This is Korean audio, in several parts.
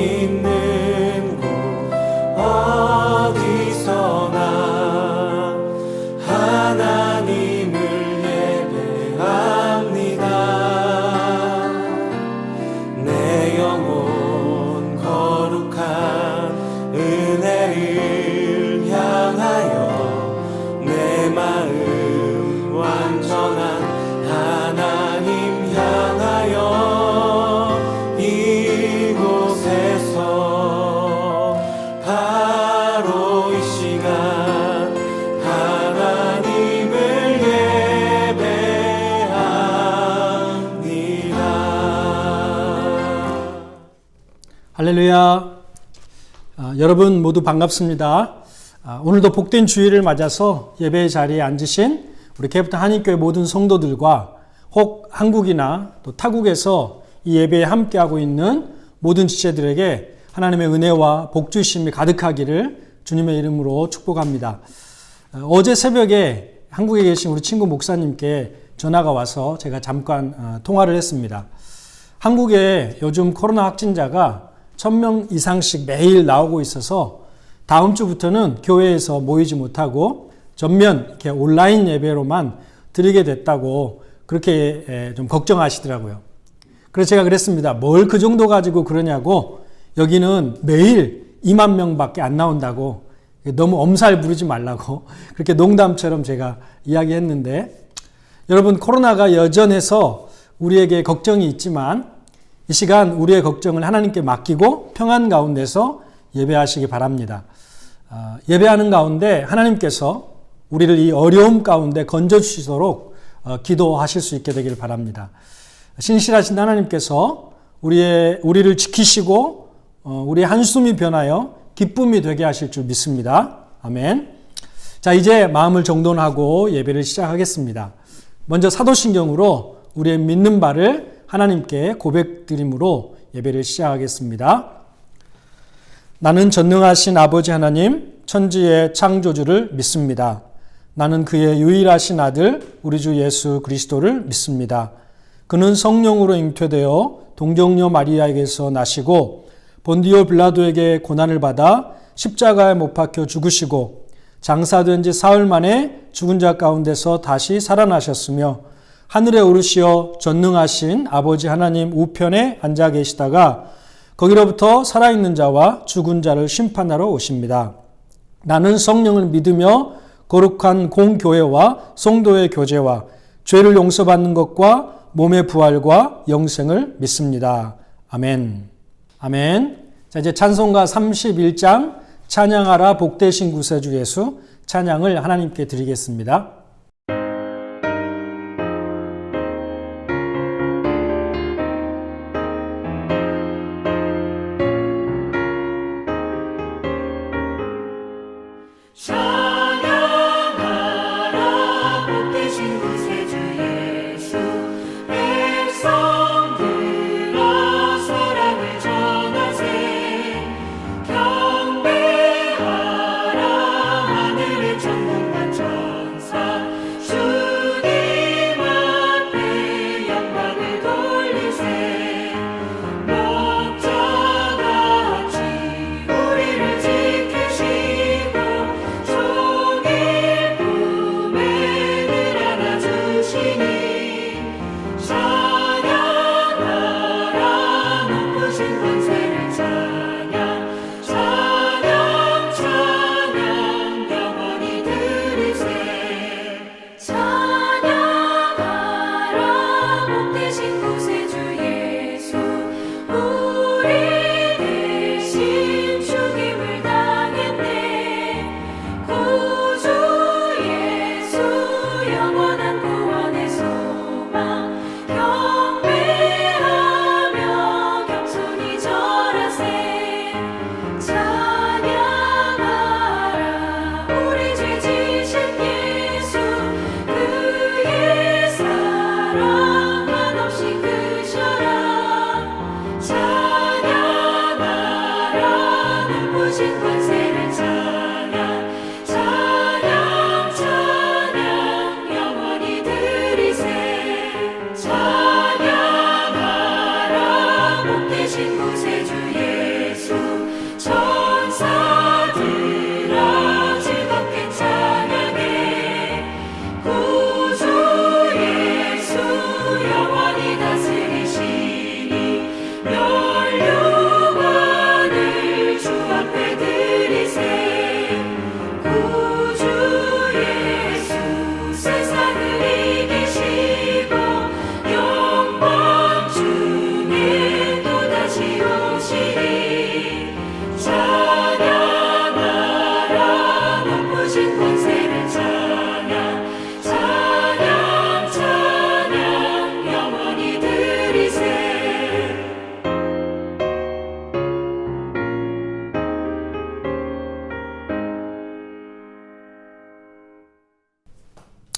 있는 곳 어디서나 하나님을 예배합니다. 내 영혼 거룩한 은혜를 향하여 내 마음 완전한 하나님 향하여 이곳에서 바로 이 시간 하나님을 예배합니다. 할렐루야. 여러분 모두 반갑습니다. 오늘도 복된 주일을 맞아서 예배의 자리에 앉으신 우리 개부터 한인교회 모든 성도들과 혹 한국이나 또 타국에서 이 예배에 함께하고 있는 모든 지체들에게 하나님의 은혜와 복주심이 가득하기를 주님의 이름으로 축복합니다. 어제 새벽에 한국에 계신 우리 친구 목사님께 전화가 와서 제가 잠깐 통화를 했습니다. 한국에 요즘 코로나 확진자가 1000명 이상씩 매일 나오고 있어서 다음 주부터는 교회에서 모이지 못하고 전면 이렇게 온라인 예배로만 드리게 됐다고 그렇게 좀 걱정하시더라고요. 그래서 제가 그랬습니다. 뭘 그 정도 가지고 그러냐고, 여기는 매일 2만 명밖에 안 나온다고, 너무 엄살 부리지 말라고 그렇게 농담처럼 제가 이야기했는데, 여러분 코로나가 여전해서 우리에게 걱정이 있지만 이 시간 우리의 걱정을 하나님께 맡기고 평안 가운데서 예배하시기 바랍니다. 예배하는 가운데 하나님께서 우리를 이 어려움 가운데 건져주시도록 기도하실 수 있게 되기를 바랍니다. 신실하신 하나님께서 우리를 지키시고 우리의 한숨이 변하여 기쁨이 되게 하실 줄 믿습니다. 아멘. 자, 이제 마음을 정돈하고 예배를 시작하겠습니다. 먼저 사도신경으로 우리의 믿는 바를 하나님께 고백드림으로 예배를 시작하겠습니다. 나는 전능하신 아버지 하나님, 천지의 창조주를 믿습니다. 나는 그의 유일하신 아들 우리 주 예수 그리스도를 믿습니다. 그는 성령으로 잉태되어 동정녀 마리아에게서 나시고 본디오 빌라도에게 고난을 받아 십자가에 못 박혀 죽으시고 장사된 지 사흘 만에 죽은 자 가운데서 다시 살아나셨으며 하늘에 오르시어 전능하신 아버지 하나님 우편에 앉아 계시다가 거기로부터 살아있는 자와 죽은 자를 심판하러 오십니다. 나는 성령을 믿으며 거룩한 공교회와 성도의 교제와 죄를 용서받는 것과 몸의 부활과 영생을 믿습니다. 아멘. 아멘. 자, 이제 찬송가 31장 찬양하라 복되신 구세주 예수 찬양을 하나님께 드리겠습니다. 전능한 전사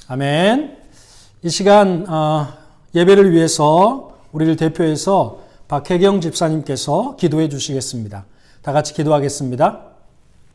아멘. 이 시간 예배를 위해서 우리를 대표해서 박혜경 집사님께서 기도해 주시겠습니다. 다 같이 기도하겠습니다.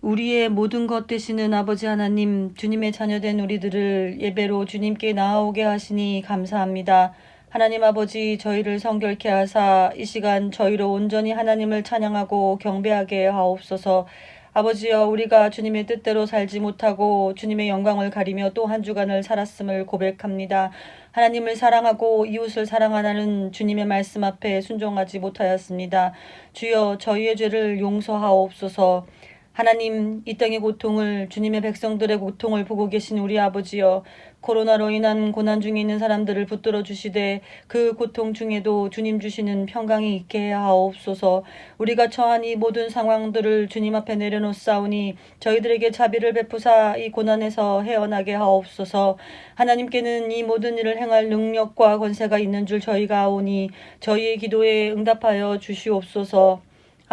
우리의 모든 것 되시는 아버지 하나님, 주님의 자녀된 우리들을 예배로 주님께 나아오게 하시니 감사합니다. 하나님 아버지, 저희를 성결케 하사 이 시간 저희로 온전히 하나님을 찬양하고 경배하게 하옵소서. 아버지여, 우리가 주님의 뜻대로 살지 못하고 주님의 영광을 가리며 또 한 주간을 살았음을 고백합니다. 하나님을 사랑하고 이웃을 사랑하라는 주님의 말씀 앞에 순종하지 못하였습니다. 주여, 저희의 죄를 용서하옵소서. 하나님, 이 땅의 고통을, 주님의 백성들의 고통을 보고 계신 우리 아버지여, 코로나로 인한 고난 중에 있는 사람들을 붙들어 주시되 그 고통 중에도 주님 주시는 평강이 있게 하옵소서. 우리가 처한 이 모든 상황들을 주님 앞에 내려놓사오니 저희들에게 자비를 베푸사 이 고난에서 헤어나게 하옵소서. 하나님께는 이 모든 일을 행할 능력과 권세가 있는 줄 저희가 아오니 저희의 기도에 응답하여 주시옵소서.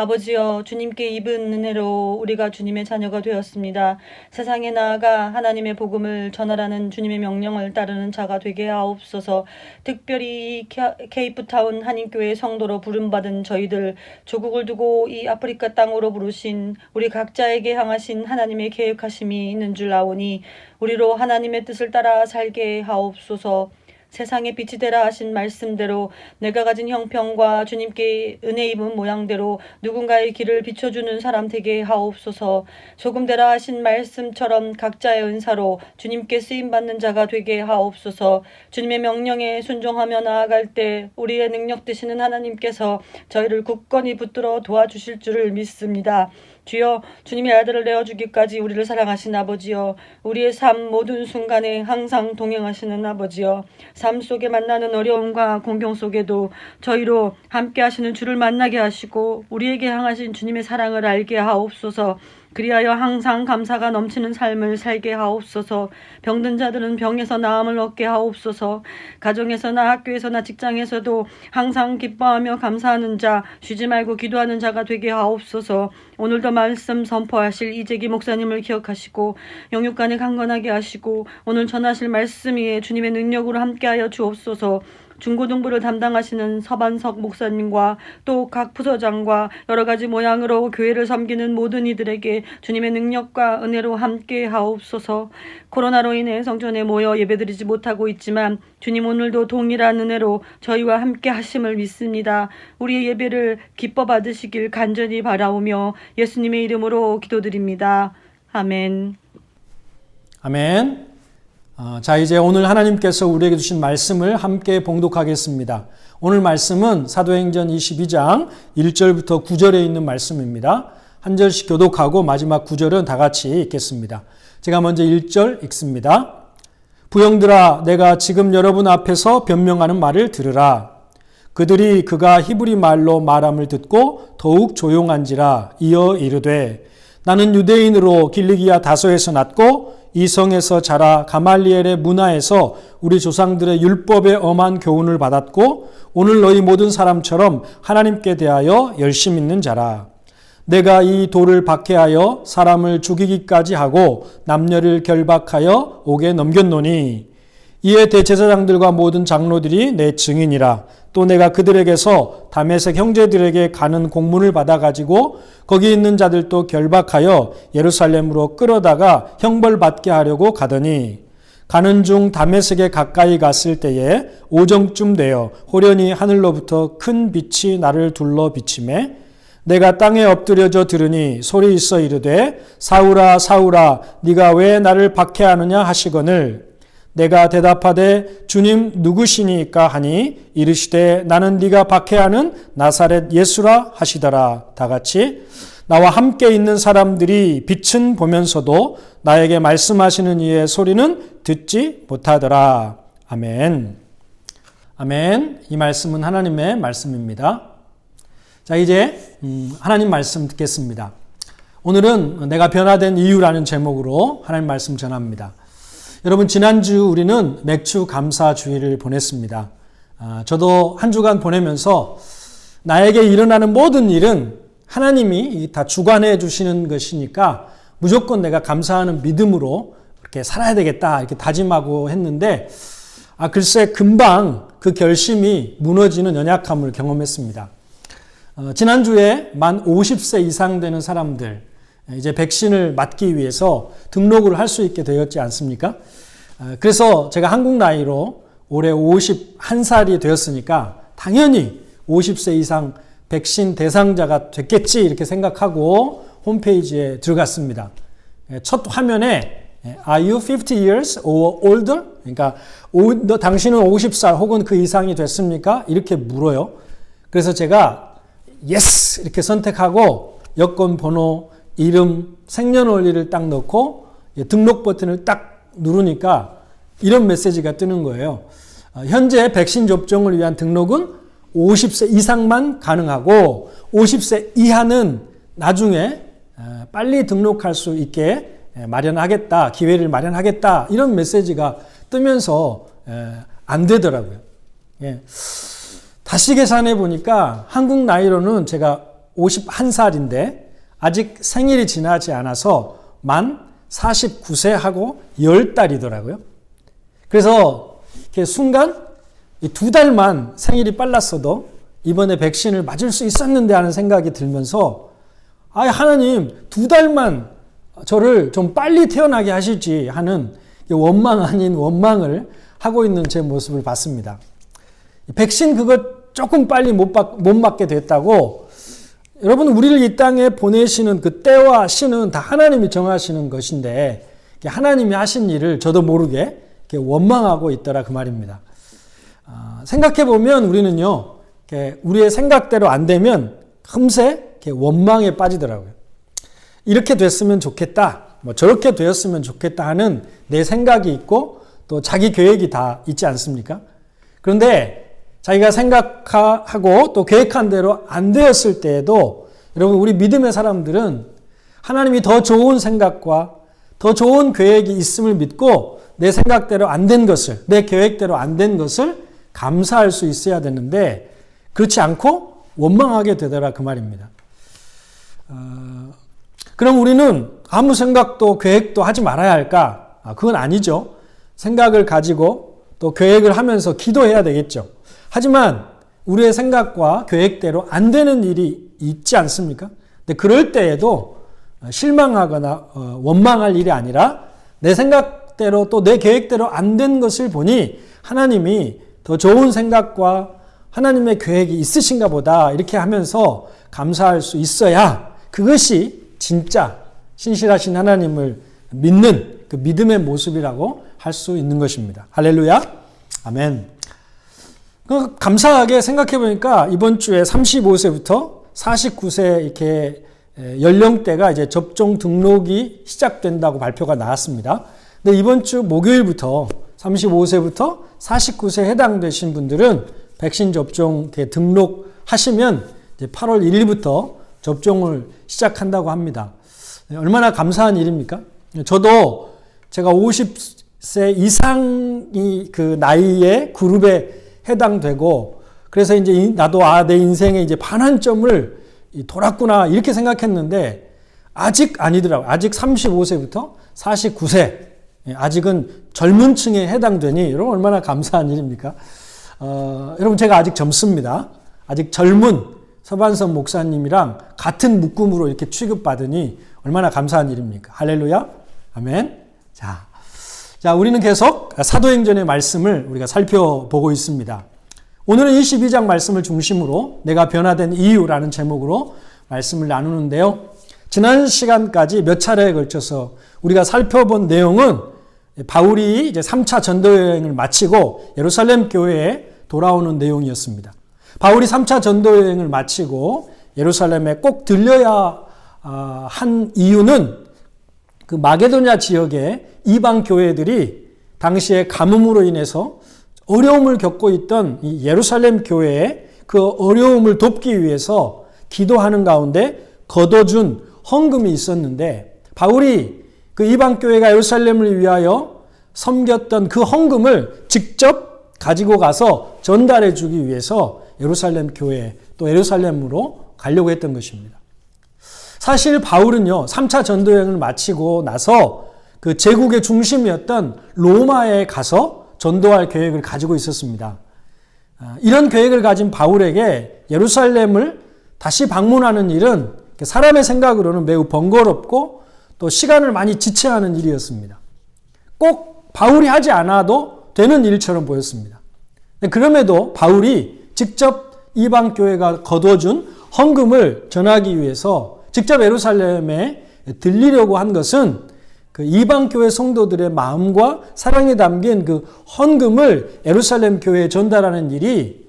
아버지여, 주님께 입은 은혜로 우리가 주님의 자녀가 되었습니다. 세상에 나아가 하나님의 복음을 전하라는 주님의 명령을 따르는 자가 되게 하옵소서. 특별히 이 케이프타운 한인교회 성도로 부름받은 저희들, 조국을 두고 이 아프리카 땅으로 부르신 우리 각자에게 향하신 하나님의 계획하심이 있는 줄 아오니 우리로 하나님의 뜻을 따라 살게 하옵소서. 세상에 빛이 되라 하신 말씀대로 내가 가진 형편과 주님께 은혜 입은 모양대로 누군가의 길을 비춰주는 사람 되게 하옵소서. 소금 되라 하신 말씀처럼 각자의 은사로 주님께 쓰임받는 자가 되게 하옵소서. 주님의 명령에 순종하며 나아갈 때 우리의 능력 되시는 하나님께서 저희를 굳건히 붙들어 도와주실 줄을 믿습니다. 주여, 주님의 아들을 내어주기까지 우리를 사랑하신 아버지여, 우리의 삶 모든 순간에 항상 동행하시는 아버지여, 삶 속에 만나는 어려움과 공경 속에도 저희로 함께 하시는 주를 만나게 하시고 우리에게 향하신 주님의 사랑을 알게 하옵소서. 그리하여 항상 감사가 넘치는 삶을 살게 하옵소서. 병든 자들은 병에서 나음을 얻게 하옵소서. 가정에서나 학교에서나 직장에서도 항상 기뻐하며 감사하는 자, 쉬지 말고 기도하는 자가 되게 하옵소서. 오늘도 말씀 선포하실 이재기 목사님을 기억하시고 영육간에 강건하게 하시고 오늘 전하실 말씀 위에 주님의 능력으로 함께하여 주옵소서. 중고등부를 담당하시는 서반석 목사님과 또 각 부서장과 여러 가지 모양으로 교회를 섬기는 모든 이들에게 주님의 능력과 은혜로 함께 하옵소서. 코로나로 인해 성전에 모여 예배드리지 못하고 있지만 주님, 오늘도 동일한 은혜로 저희와 함께 하심을 믿습니다. 우리의 예배를 기뻐 받으시길 간절히 바라오며 예수님의 이름으로 기도드립니다. 아멘. 아멘. 자, 이제 오늘 하나님께서 우리에게 주신 말씀을 함께 봉독하겠습니다. 오늘 말씀은 사도행전 22장 1절부터 9절에 있는 말씀입니다. 한 절씩 교독하고 마지막 9절은 다 같이 읽겠습니다. 제가 먼저 1절 읽습니다. 부형들아, 내가 지금 여러분 앞에서 변명하는 말을 들으라. 그들이 그가 히브리 말로 말함을 듣고 더욱 조용한지라 이어 이르되, 나는 유대인으로 길리기아 다소에서 났고 이성에서 자라 가말리엘의 문화에서 우리 조상들의 율법의 엄한 교훈을 받았고 오늘 너희 모든 사람처럼 하나님께 대하여 열심 있는 자라. 내가 이 돌을 박해하여 사람을 죽이기까지 하고 남녀를 결박하여 옥에 넘겼노니 이에 대제사장들과 모든 장로들이 내 증인이라. 또 내가 그들에게서 다메섹 형제들에게 가는 공문을 받아가지고 거기 있는 자들도 결박하여 예루살렘으로 끌어다가 형벌받게 하려고 가더니 가는 중 다메섹에 가까이 갔을 때에 오정쯤 되어 호련히 하늘로부터 큰 빛이 나를 둘러 비치매 내가 땅에 엎드려져 들으니 소리 있어 이르되 사울아 사울아 네가 왜 나를 박해하느냐 하시거늘 내가 대답하되 주님 누구시니까 하니 이르시되 나는 네가 박해하는 나사렛 예수라 하시더라. 다 같이 나와 함께 있는 사람들이 빛은 보면서도 나에게 말씀하시는 이의 소리는 듣지 못하더라. 아멘. 아멘. 이 말씀은 하나님의 말씀입니다. 자, 이제 하나님 말씀 듣겠습니다. 오늘은 내가 변화된 이유라는 제목으로 하나님 말씀 전합니다. 여러분, 지난주 우리는 맥주 감사 주일을 보냈습니다. 저도 한 주간 보내면서 나에게 일어나는 모든 일은 하나님이 다 주관해 주시는 것이니까 무조건 내가 감사하는 믿음으로 이렇게 살아야 되겠다 이렇게 다짐하고 했는데 글쎄 금방 그 결심이 무너지는 연약함을 경험했습니다. 지난주에 만 50세 이상 되는 사람들 이제 백신을 맞기 위해서 등록을 할 수 있게 되었지 않습니까? 그래서 제가 한국 나이로 올해 51살이 되었으니까 당연히 50세 이상 백신 대상자가 됐겠지 이렇게 생각하고 홈페이지에 들어갔습니다. 첫 화면에 Are you 50 years or older? 그러니까 당신은 50살 혹은 그 이상이 됐습니까? 이렇게 물어요. 그래서 제가 Yes 이렇게 선택하고 여권 번호, 이름, 생년월일을 딱 넣고 등록 버튼을 딱 누르니까 이런 메시지가 뜨는 거예요. 현재 백신 접종을 위한 등록은 50세 이상만 가능하고 50세 이하는 나중에 빨리 등록할 수 있게 마련하겠다, 기회를 마련하겠다 이런 메시지가 뜨면서 안 되더라고요. 다시 계산해 보니까 한국 나이로는 제가 51살인데 아직 생일이 지나지 않아서 만 49세하고 10달이더라고요. 그래서 순간 2달만 생일이 빨랐어도 이번에 백신을 맞을 수 있었는데 하는 생각이 들면서 하나님 2달만 저를 좀 빨리 태어나게 하실지 하는 원망 아닌 원망을 하고 있는 제 모습을 봤습니다. 백신 그거 조금 빨리 못 맞게 됐다고 여러분 우리를 이 땅에 보내시는 그 때와 시는 다 하나님이 정하시는 것인데 하나님이 하신 일을 저도 모르게 원망하고 있더라 그 말입니다. 생각해보면 우리는요 우리의 생각대로 안 되면 금세 원망에 빠지더라고요. 이렇게 됐으면 좋겠다, 저렇게 되었으면 좋겠다 하는 내 생각이 있고 또 자기 계획이 다 있지 않습니까? 그런데 자기가 생각하고 또 계획한 대로 안 되었을 때에도 여러분 우리 믿음의 사람들은 하나님이 더 좋은 생각과 더 좋은 계획이 있음을 믿고 내 생각대로 안 된 것을, 내 계획대로 안 된 것을 감사할 수 있어야 되는데 그렇지 않고 원망하게 되더라 그 말입니다. 그럼 우리는 아무 생각도 계획도 하지 말아야 할까? 그건 아니죠. 생각을 가지고 또 계획을 하면서 기도해야 되겠죠. 하지만 우리의 생각과 계획대로 안 되는 일이 있지 않습니까? 근데 그럴 때에도 실망하거나 원망할 일이 아니라 내 생각대로 또 내 계획대로 안 된 것을 보니 하나님이 더 좋은 생각과 하나님의 계획이 있으신가 보다 이렇게 하면서 감사할 수 있어야 그것이 진짜 신실하신 하나님을 믿는 그 믿음의 모습이라고 할 수 있는 것입니다. 할렐루야. 아멘. 감사하게 생각해 보니까 이번 주에 35세부터 49세 이렇게 연령대가 이제 접종 등록이 시작된다고 발표가 나왔습니다. 근데 이번 주 목요일부터 35세부터 49세에 해당되신 분들은 백신 접종 등록하시면 이제 8월 1일부터 접종을 시작한다고 합니다. 얼마나 감사한 일입니까? 저도 제가 50세 이상이 그 나이의 그룹에 해당되고 그래서 이제 나도 내 인생의 이제 반환점을 돌았구나 이렇게 생각했는데 아직 아니더라고요. 아직 35세부터 49세 아직은 젊은 층에 해당되니 여러분 얼마나 감사한 일입니까? 여러분 제가 아직 젊습니다. 아직 젊은 서반선 목사님이랑 같은 묶음으로 이렇게 취급받으니 얼마나 감사한 일입니까? 할렐루야. 아멘. 자, 우리는 계속 사도행전의 말씀을 우리가 살펴보고 있습니다. 오늘은 22장 말씀을 중심으로 내가 변화된 이유라는 제목으로 말씀을 나누는데요. 지난 시간까지 몇 차례에 걸쳐서 우리가 살펴본 내용은 바울이 이제 3차 전도 여행을 마치고 예루살렘 교회에 돌아오는 내용이었습니다. 바울이 3차 전도 여행을 마치고 예루살렘에 꼭 들려야 한 이유는 그 마게도냐 지역의 이방 교회들이 당시에 가뭄으로 인해서 어려움을 겪고 있던 이 예루살렘 교회에 그 어려움을 돕기 위해서 기도하는 가운데 거둬준 헌금이 있었는데 바울이 그 이방 교회가 예루살렘을 위하여 섬겼던 그 헌금을 직접 가지고 가서 전달해 주기 위해서 예루살렘 교회 또 예루살렘으로 가려고 했던 것입니다. 사실 바울은요 3차 전도여행을 마치고 나서 그 제국의 중심이었던 로마에 가서 전도할 계획을 가지고 있었습니다. 이런 계획을 가진 바울에게 예루살렘을 다시 방문하는 일은 사람의 생각으로는 매우 번거롭고 또 시간을 많이 지체하는 일이었습니다. 꼭 바울이 하지 않아도 되는 일처럼 보였습니다. 그럼에도 바울이 직접 이방교회가 거둬준 헌금을 전하기 위해서 직접 예루살렘에 들리려고 한 것은 그 이방교회 성도들의 마음과 사랑이 담긴 그 헌금을 예루살렘 교회에 전달하는 일이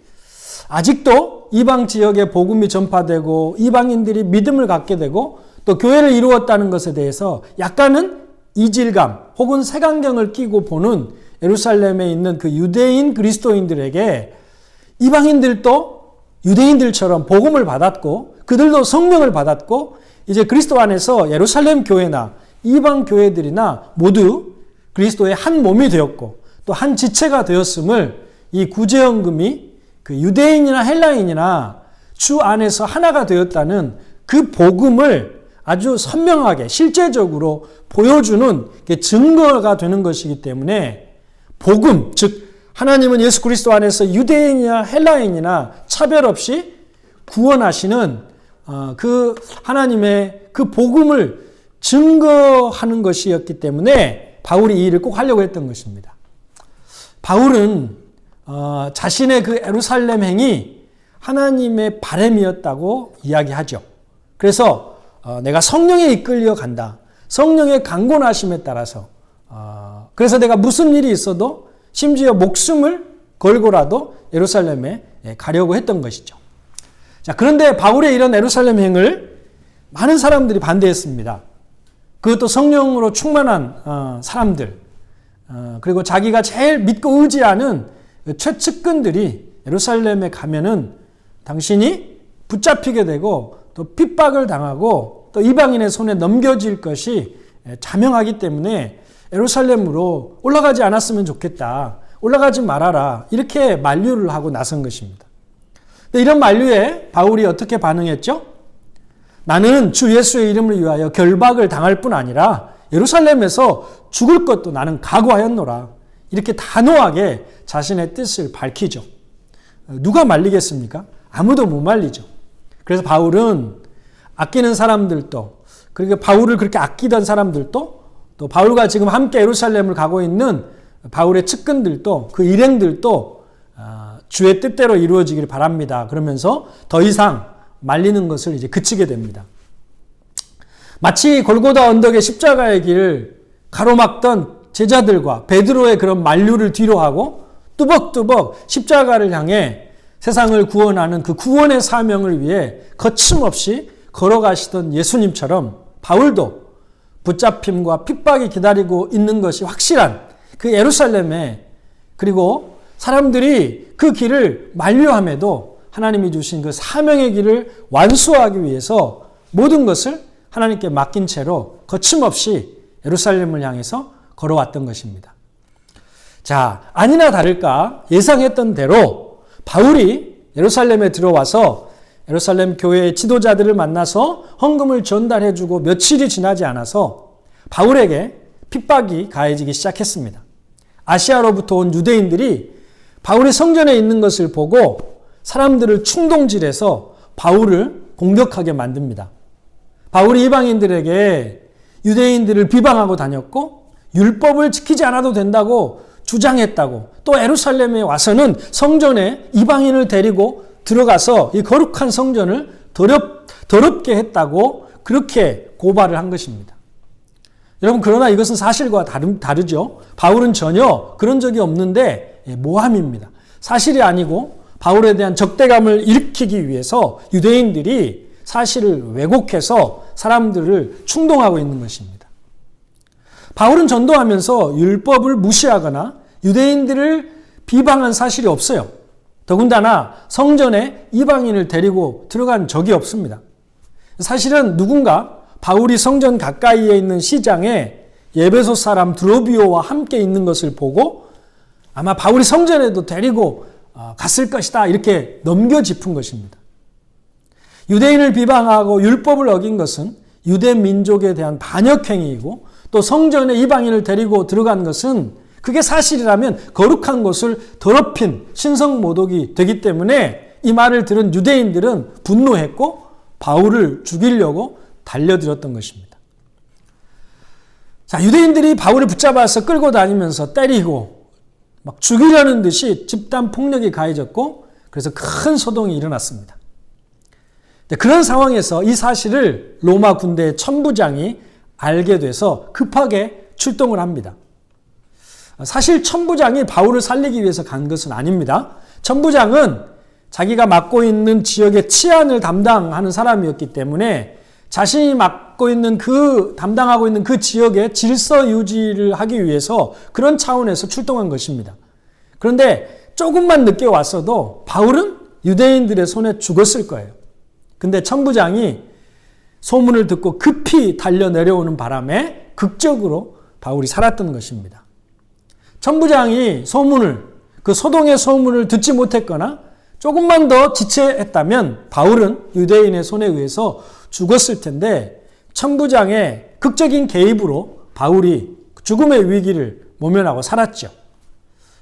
아직도 이방 지역에 복음이 전파되고 이방인들이 믿음을 갖게 되고 또 교회를 이루었다는 것에 대해서 약간은 이질감 혹은 색안경을 끼고 보는 예루살렘에 있는 그 유대인 그리스도인들에게 이방인들도 유대인들처럼 복음을 받았고 그들도 성령을 받았고 이제 그리스도 안에서 예루살렘 교회나 이방 교회들이나 모두 그리스도의 한 몸이 되었고 또 한 지체가 되었음을 이 구제헌금이 그 유대인이나 헬라인이나 주 안에서 하나가 되었다는 그 복음을 아주 선명하게 실제적으로 보여주는 증거가 되는 것이기 때문에 복음, 즉 하나님은 예수 그리스도 안에서 유대인이나 헬라인이나 차별 없이 구원하시는 그 하나님의 그 복음을 증거하는 것이었기 때문에 바울이 이 일을 꼭 하려고 했던 것입니다. 바울은 자신의 그 예루살렘 행이 하나님의 바람이었다고 이야기하죠. 그래서 내가 성령에 이끌려 간다. 성령의 강권하심에 따라서 그래서 내가 무슨 일이 있어도 심지어 목숨을 걸고라도 예루살렘에 가려고 했던 것이죠. 자, 그런데 바울의 이런 예루살렘 행을 많은 사람들이 반대했습니다. 그것도 성령으로 충만한 사람들, 그리고 자기가 제일 믿고 의지하는 최측근들이 예루살렘에 가면은 당신이 붙잡히게 되고 또 핍박을 당하고 또 이방인의 손에 넘겨질 것이 자명하기 때문에 예루살렘으로 올라가지 않았으면 좋겠다. 올라가지 말아라. 이렇게 만류를 하고 나선 것입니다. 근데 이런 만류에 바울이 어떻게 반응했죠? 나는 주 예수의 이름을 위하여 결박을 당할 뿐 아니라 예루살렘에서 죽을 것도 나는 각오하였노라. 이렇게 단호하게 자신의 뜻을 밝히죠. 누가 말리겠습니까? 아무도 못 말리죠. 그래서 바울은 아끼는 사람들도 그리고 바울을 그렇게 아끼던 사람들도 또 바울과 지금 함께 예루살렘을 가고 있는 바울의 측근들도 그 일행들도 주의 뜻대로 이루어지길 바랍니다. 그러면서 더 이상 말리는 것을 이제 그치게 됩니다. 마치 골고다 언덕의 십자가의 길을 가로막던 제자들과 베드로의 그런 만류를 뒤로하고 뚜벅뚜벅 십자가를 향해 세상을 구원하는 그 구원의 사명을 위해 거침없이 걸어가시던 예수님처럼 바울도 붙잡힘과 핍박이 기다리고 있는 것이 확실한 그 예루살렘에 그리고 사람들이 그 길을 만류함에도 하나님이 주신 그 사명의 길을 완수하기 위해서 모든 것을 하나님께 맡긴 채로 거침없이 예루살렘을 향해서 걸어왔던 것입니다. 자, 아니나 다를까 예상했던 대로 바울이 예루살렘에 들어와서 예루살렘 교회의 지도자들을 만나서 헌금을 전달해주고 며칠이 지나지 않아서 바울에게 핍박이 가해지기 시작했습니다. 아시아로부터 온 유대인들이 바울이 성전에 있는 것을 보고 사람들을 충동질해서 바울을 공격하게 만듭니다. 바울이 이방인들에게 유대인들을 비방하고 다녔고 율법을 지키지 않아도 된다고 주장했다고 또 예루살렘에 와서는 성전에 이방인을 데리고 들어가서 이 거룩한 성전을 더럽게 했다고 그렇게 고발을 한 것입니다. 여러분 그러나 이것은 사실과 다르죠. 바울은 전혀 그런 적이 없는데 모함입니다. 사실이 아니고 바울에 대한 적대감을 일으키기 위해서 유대인들이 사실을 왜곡해서 사람들을 충동하고 있는 것입니다. 바울은 전도하면서 율법을 무시하거나 유대인들을 비방한 사실이 없어요. 더군다나 성전에 이방인을 데리고 들어간 적이 없습니다. 사실은 누군가 바울이 성전 가까이에 있는 시장에 예배소 사람 드로비오와 함께 있는 것을 보고 아마 바울이 성전에도 데리고 갔을 것이다 이렇게 넘겨짚은 것입니다. 유대인을 비방하고 율법을 어긴 것은 유대 민족에 대한 반역행위이고 또 성전에 이방인을 데리고 들어간 것은 그게 사실이라면 거룩한 곳을 더럽힌 신성모독이 되기 때문에 이 말을 들은 유대인들은 분노했고 바울을 죽이려고 달려들었던 것입니다. 자, 유대인들이 바울을 붙잡아서 끌고 다니면서 때리고 막 죽이려는 듯이 집단 폭력이 가해졌고 그래서 큰 소동이 일어났습니다. 그런 상황에서 이 사실을 로마 군대의 천부장이 알게 돼서 급하게 출동을 합니다. 사실 천부장이 바울을 살리기 위해서 간 것은 아닙니다. 천부장은 자기가 맡고 있는 지역의 치안을 담당하는 사람이었기 때문에 자신이 담당하고 있는 그 지역의 질서 유지를 하기 위해서 그런 차원에서 출동한 것입니다. 그런데 조금만 늦게 왔어도 바울은 유대인들의 손에 죽었을 거예요. 근데 천부장이 소문을 듣고 급히 달려 내려오는 바람에 극적으로 바울이 살았던 것입니다. 천부장이 그 소동의 소문을 듣지 못했거나 조금만 더 지체했다면 바울은 유대인의 손에 의해서 죽었을 텐데 천부장의 극적인 개입으로 바울이 죽음의 위기를 모면하고 살았죠.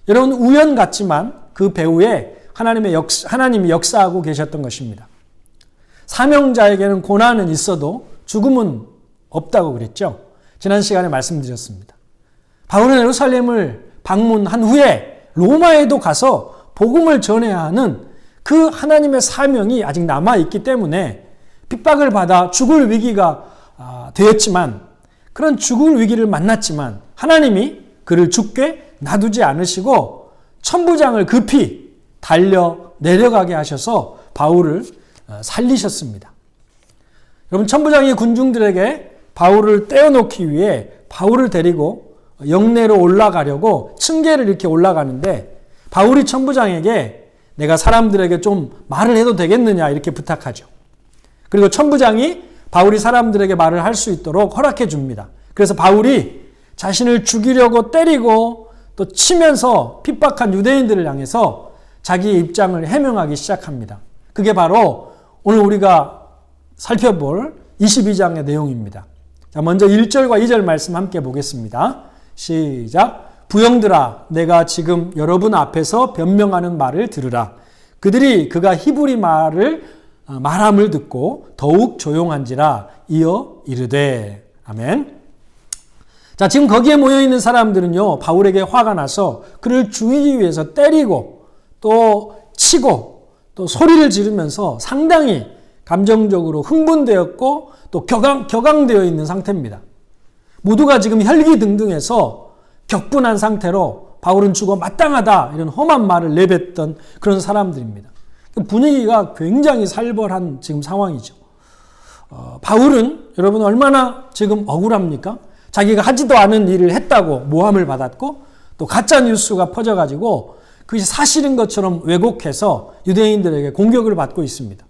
여러분, 우연 같지만 그 배후에 하나님이 역사하고 계셨던 것입니다. 사명자에게는 고난은 있어도 죽음은 없다고 그랬죠. 지난 시간에 말씀드렸습니다. 바울은 예루살렘을 방문한 후에 로마에도 가서 복음을 전해야 하는 그 하나님의 사명이 아직 남아있기 때문에 핍박을 받아 죽을 위기가 되었지만, 그런 죽을 위기를 만났지만 하나님이 그를 죽게 놔두지 않으시고 천부장을 급히 달려 내려가게 하셔서 바울을 살리셨습니다. 여러분, 천부장이 군중들에게 바울을 떼어놓기 위해 바울을 데리고 영내로 올라가려고 층계를 이렇게 올라가는데 바울이 천부장에게 내가 사람들에게 좀 말을 해도 되겠느냐 이렇게 부탁하죠. 그리고 천부장이 바울이 사람들에게 말을 할 수 있도록 허락해 줍니다. 그래서 바울이 자신을 죽이려고 때리고 또 치면서 핍박한 유대인들을 향해서 자기의 입장을 해명하기 시작합니다. 그게 바로 오늘 우리가 살펴볼 22장의 내용입니다. 자, 먼저 1절과 2절 말씀 함께 보겠습니다. 시작. 부형들아, 내가 지금 여러분 앞에서 변명하는 말을 들으라. 그들이 그가 히브리 말함을 듣고 더욱 조용한지라 이어 이르되. 아멘. 자, 지금 거기에 모여있는 사람들은요, 바울에게 화가 나서 그를 죽이기 위해서 때리고 또 치고 또 소리를 지르면서 상당히 감정적으로 흥분되었고 또 격앙되어 있는 상태입니다. 모두가 지금 혈기등등해서 격분한 상태로 바울은 죽어 마땅하다 이런 험한 말을 내뱉던 그런 사람들입니다. 분위기가 굉장히 살벌한 지금 상황이죠. 바울은 여러분 얼마나 지금 억울합니까? 자기가 하지도 않은 일을 했다고 모함을 받았고 또 가짜 뉴스가 퍼져가지고 그것이 사실인 것처럼 왜곡해서 유대인들에게 공격을 받고 있습니다.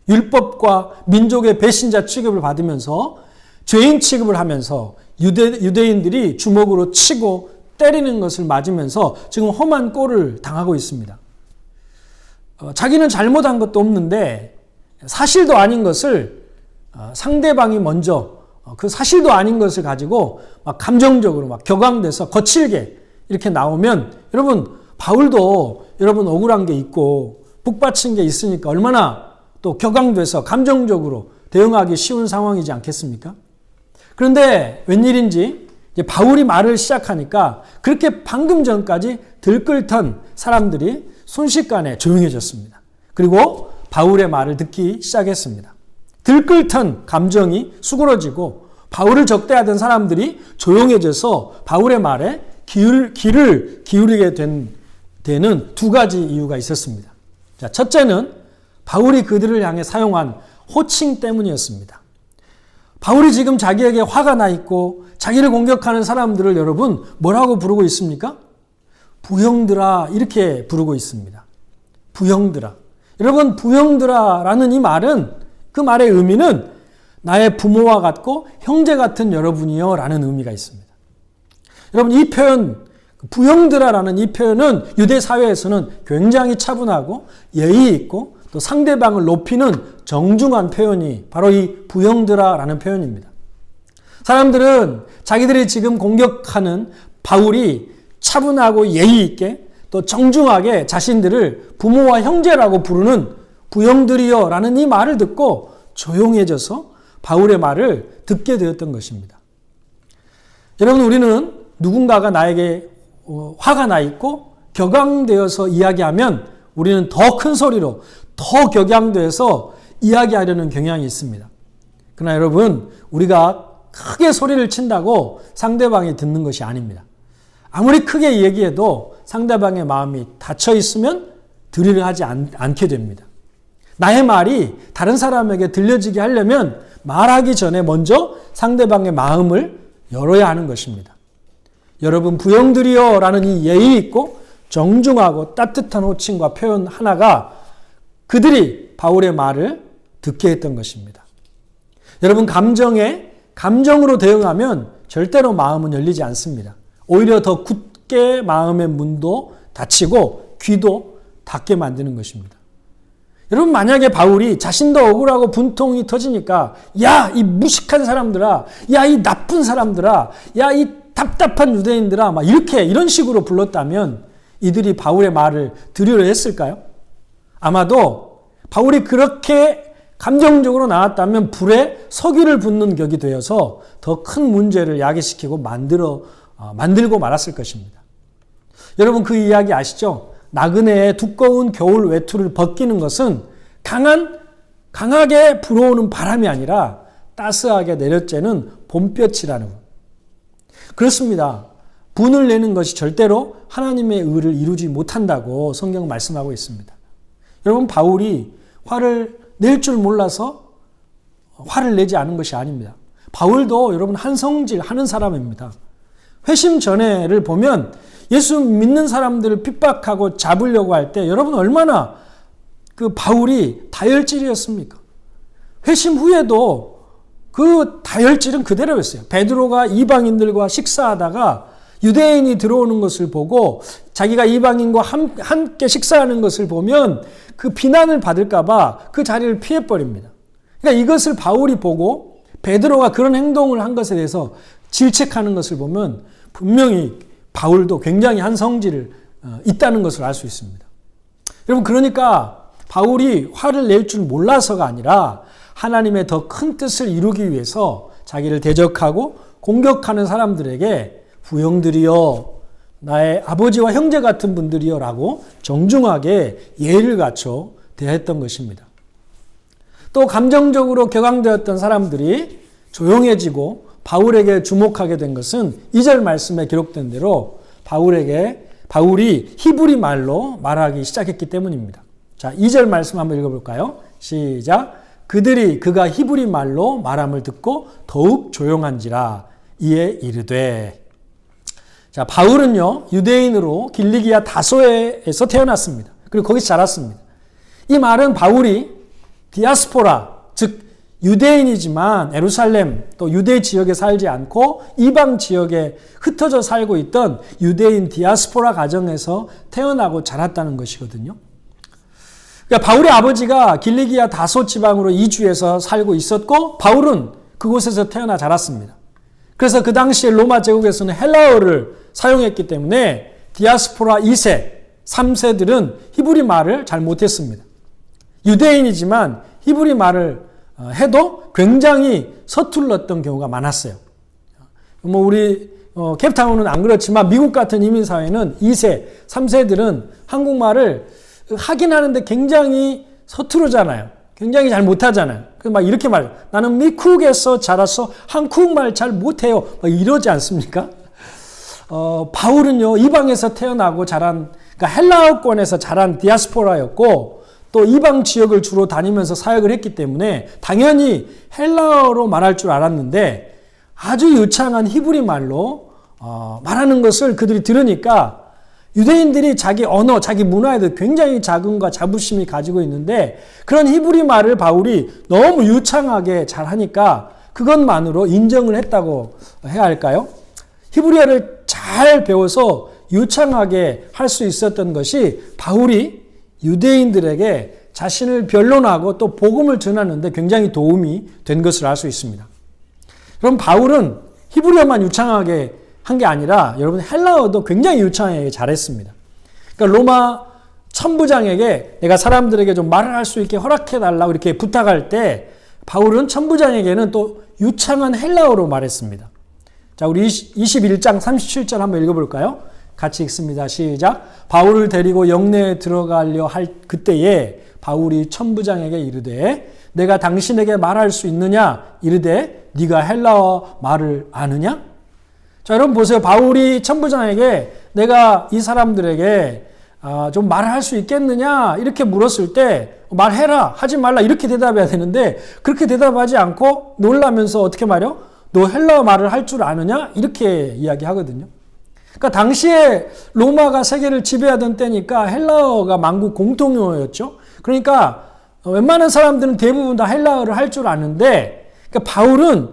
율법과 민족의 배신자 취급을 받으면서 죄인 취급을 하면서 유대인들이 주먹으로 치고 때리는 것을 맞으면서 지금 험한 꼴을 당하고 있습니다. 자기는 잘못한 것도 없는데 사실도 아닌 것을 상대방이 먼저 그 사실도 아닌 것을 가지고 막 감정적으로 막 격앙돼서 거칠게 이렇게 나오면 여러분 바울도 여러분 억울한 게 있고 북받친 게 있으니까 얼마나 또 격앙돼서 감정적으로 대응하기 쉬운 상황이지 않겠습니까? 그런데 웬일인지 이제 바울이 말을 시작하니까 그렇게 방금 전까지 들끓던 사람들이 순식간에 조용해졌습니다. 그리고 바울의 말을 듣기 시작했습니다. 들끓던 감정이 수그러지고 바울을 적대하던 사람들이 조용해져서 바울의 말에 귀를 기울이게 되는 두 가지 이유가 있었습니다. 자, 첫째는 바울이 그들을 향해 사용한 호칭 때문이었습니다. 바울이 지금 자기에게 화가 나 있고 자기를 공격하는 사람들을 여러분 뭐라고 부르고 있습니까? 부형들아 이렇게 부르고 있습니다. 부형들아. 여러분 부형들아라는 이 말은 그 말의 의미는 나의 부모와 같고 형제 같은 여러분이요 라는 의미가 있습니다. 여러분 이 표현 부형들아라는 이 표현은 유대 사회에서는 굉장히 차분하고 예의 있고 또 상대방을 높이는 정중한 표현이 바로 이 부형들아라는 표현입니다. 사람들은 자기들이 지금 공격하는 바울이 차분하고 예의 있게 또 정중하게 자신들을 부모와 형제라고 부르는 부형들이여 라는 이 말을 듣고 조용해져서 바울의 말을 듣게 되었던 것입니다. 여러분, 우리는 누군가가 나에게 화가 나 있고 격앙되어서 이야기하면 우리는 더 큰 소리로 더 격양돼서 이야기하려는 경향이 있습니다. 그러나 여러분, 우리가 크게 소리를 친다고 상대방이 듣는 것이 아닙니다. 아무리 크게 얘기해도 상대방의 마음이 닫혀 있으면 들으려 하지 않게 됩니다. 나의 말이 다른 사람에게 들려지게 하려면 말하기 전에 먼저 상대방의 마음을 열어야 하는 것입니다. 여러분, 부형들이여 라는 이 예의 있고 정중하고 따뜻한 호칭과 표현 하나가 그들이 바울의 말을 듣게 했던 것입니다. 여러분, 감정으로 대응하면 절대로 마음은 열리지 않습니다. 오히려 더 굳게 마음의 문도 닫히고 귀도 닫게 만드는 것입니다. 여러분, 만약에 바울이 자신도 억울하고 분통이 터지니까 야, 이 무식한 사람들아, 야, 이 나쁜 사람들아, 야, 이 답답한 유대인들아, 막 이런 식으로 불렀다면 이들이 바울의 말을 들으려 했을까요? 아마도 바울이 그렇게 감정적으로 나왔다면 불에 석유를 붓는 격이 되어서 더 큰 문제를 야기시키고 만들고 말았을 것입니다. 여러분, 그 이야기 아시죠? 나그네의 두꺼운 겨울 외투를 벗기는 것은 강하게 불어오는 바람이 아니라 따스하게 내려쬐는 봄볕이라는 것. 그렇습니다. 분을 내는 것이 절대로 하나님의 의를 이루지 못한다고 성경 말씀하고 있습니다. 여러분, 바울이 화를 낼 줄 몰라서 화를 내지 않은 것이 아닙니다. 바울도 여러분 한성질 하는 사람입니다. 회심 전에를 보면 예수 믿는 사람들을 핍박하고 잡으려고 할 때 여러분 얼마나 그 바울이 다혈질이었습니까? 회심 후에도 그 다혈질은 그대로였어요. 베드로가 이방인들과 식사하다가 유대인이 들어오는 것을 보고 자기가 이방인과 함께 식사하는 것을 보면 그 비난을 받을까 봐 그 자리를 피해버립니다. 그러니까 이것을 바울이 보고 베드로가 그런 행동을 한 것에 대해서 질책하는 것을 보면 분명히 바울도 굉장히 한 성질을 있다는 것을 알 수 있습니다. 여러분, 그러니까 바울이 화를 낼 줄 몰라서가 아니라 하나님의 더 큰 뜻을 이루기 위해서 자기를 대적하고 공격하는 사람들에게 부형들이여, 나의 아버지와 형제 같은 분들이여 라고 정중하게 예의를 갖춰 대했던 것입니다. 또 감정적으로 격앙되었던 사람들이 조용해지고 바울에게 주목하게 된 것은 2절 말씀에 기록된 대로 바울이 히브리 말로 말하기 시작했기 때문입니다. 자, 2절 말씀 한번 읽어볼까요? 시작. 그가 히브리 말로 말함을 듣고 더욱 조용한지라 이에 이르되. 자, 바울은요, 유대인으로 길리기아 다소에서 태어났습니다. 그리고 거기서 자랐습니다. 이 말은 바울이 디아스포라, 즉 유대인이지만 예루살렘 또 유대 지역에 살지 않고 이방 지역에 흩어져 살고 있던 유대인 디아스포라 가정에서 태어나고 자랐다는 것이거든요. 그러니까 바울의 아버지가 길리기아 다소 지방으로 이주해서 살고 있었고 바울은 그곳에서 태어나 자랐습니다. 그래서 그 당시에 로마 제국에서는 헬라어를 사용했기 때문에 디아스포라 2세, 3세들은 히브리 말을 잘 못했습니다. 유대인이지만 히브리 말을 해도 굉장히 서툴렀던 경우가 많았어요. 우리 캡타운은 안 그렇지만 미국 같은 이민사회는 2세, 3세들은 한국말을 하긴 하는데 굉장히 서투르잖아요. 굉장히 잘 못하잖아요. 그래서 막 이렇게 말해요. 나는 미국에서 자라서 한국말 잘 못해요. 막 이러지 않습니까? 바울은요, 이방에서 태어나고 자란, 그러니까 헬라어권에서 자란 디아스포라였고, 또 이방 지역을 주로 다니면서 사역을 했기 때문에 당연히 헬라어로 말할 줄 알았는데 아주 유창한 히브리 말로 말하는 것을 그들이 들으니까 유대인들이 자기 언어, 자기 문화에 대해 굉장히 자긍과 자부심이 가지고 있는데 그런 히브리 말을 바울이 너무 유창하게 잘하니까 그것만으로 인정을 했다고 해야 할까요? 히브리어를 잘 배워서 유창하게 할 수 있었던 것이 바울이 유대인들에게 자신을 변론하고 또 복음을 전하는데 굉장히 도움이 된 것을 알 수 있습니다. 여러분 바울은 히브리어만 유창하게 한 게 아니라 여러분 헬라어도 굉장히 유창하게 잘했습니다. 그러니까 로마 천부장에게 내가 사람들에게 좀 말을 할 수 있게 허락해달라고 이렇게 부탁할 때 바울은 천부장에게는 또 유창한 헬라어로 말했습니다. 자, 우리 21장 37절 한번 읽어볼까요? 같이 읽습니다. 시작. 바울을 데리고 영내에 들어가려 할 그때에 바울이 천부장에게 이르되 내가 당신에게 말할 수 있느냐? 이르되 네가 헬라어 말을 아느냐? 자, 여러분 보세요. 바울이 천부장에게 내가 이 사람들에게 좀 말을 할 수 있겠느냐? 이렇게 물었을 때 말해라, 하지 말라 이렇게 대답해야 되는데 그렇게 대답하지 않고 놀라면서 어떻게 말해요? 너 헬라어 말을 할 줄 아느냐? 이렇게 이야기하거든요. 그러니까 당시에 로마가 세계를 지배하던 때니까 헬라어가 만국 공통어였죠. 그러니까 웬만한 사람들은 대부분 다 헬라어를 할 줄 아는데 그러니까 바울은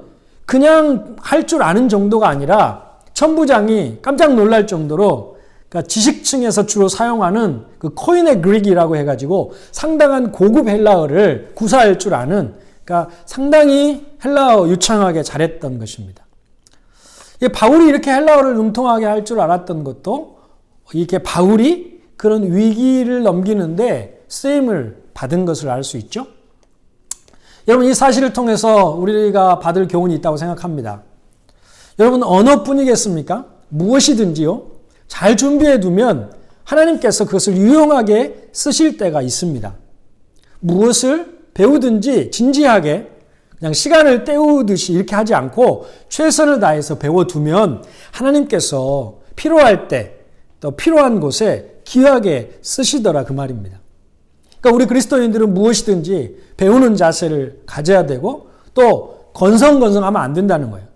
그냥 할 줄 아는 정도가 아니라 천부장이 깜짝 놀랄 정도로 그러니까 지식층에서 주로 사용하는 그 코인의 그릭이라고 해가지고 상당한 고급 헬라어를 구사할 줄 아는 그러니까 상당히 헬라어 유창하게 잘했던 것입니다. 바울이 이렇게 헬라어를 능통하게 할 줄 알았던 것도 이렇게 바울이 그런 위기를 넘기는데 쓰임을 받은 것을 알 수 있죠. 여러분 이 사실을 통해서 우리가 받을 교훈이 있다고 생각합니다. 여러분 언어뿐이겠습니까? 무엇이든지요. 잘 준비해 두면 하나님께서 그것을 유용하게 쓰실 때가 있습니다. 무엇을 배우든지 진지하게 그냥 시간을 때우듯이 이렇게 하지 않고 최선을 다해서 배워두면 하나님께서 필요할 때 또 필요한 곳에 귀하게 쓰시더라 그 말입니다. 그러니까 우리 그리스도인들은 무엇이든지 배우는 자세를 가져야 되고 또 건성건성하면 안 된다는 거예요.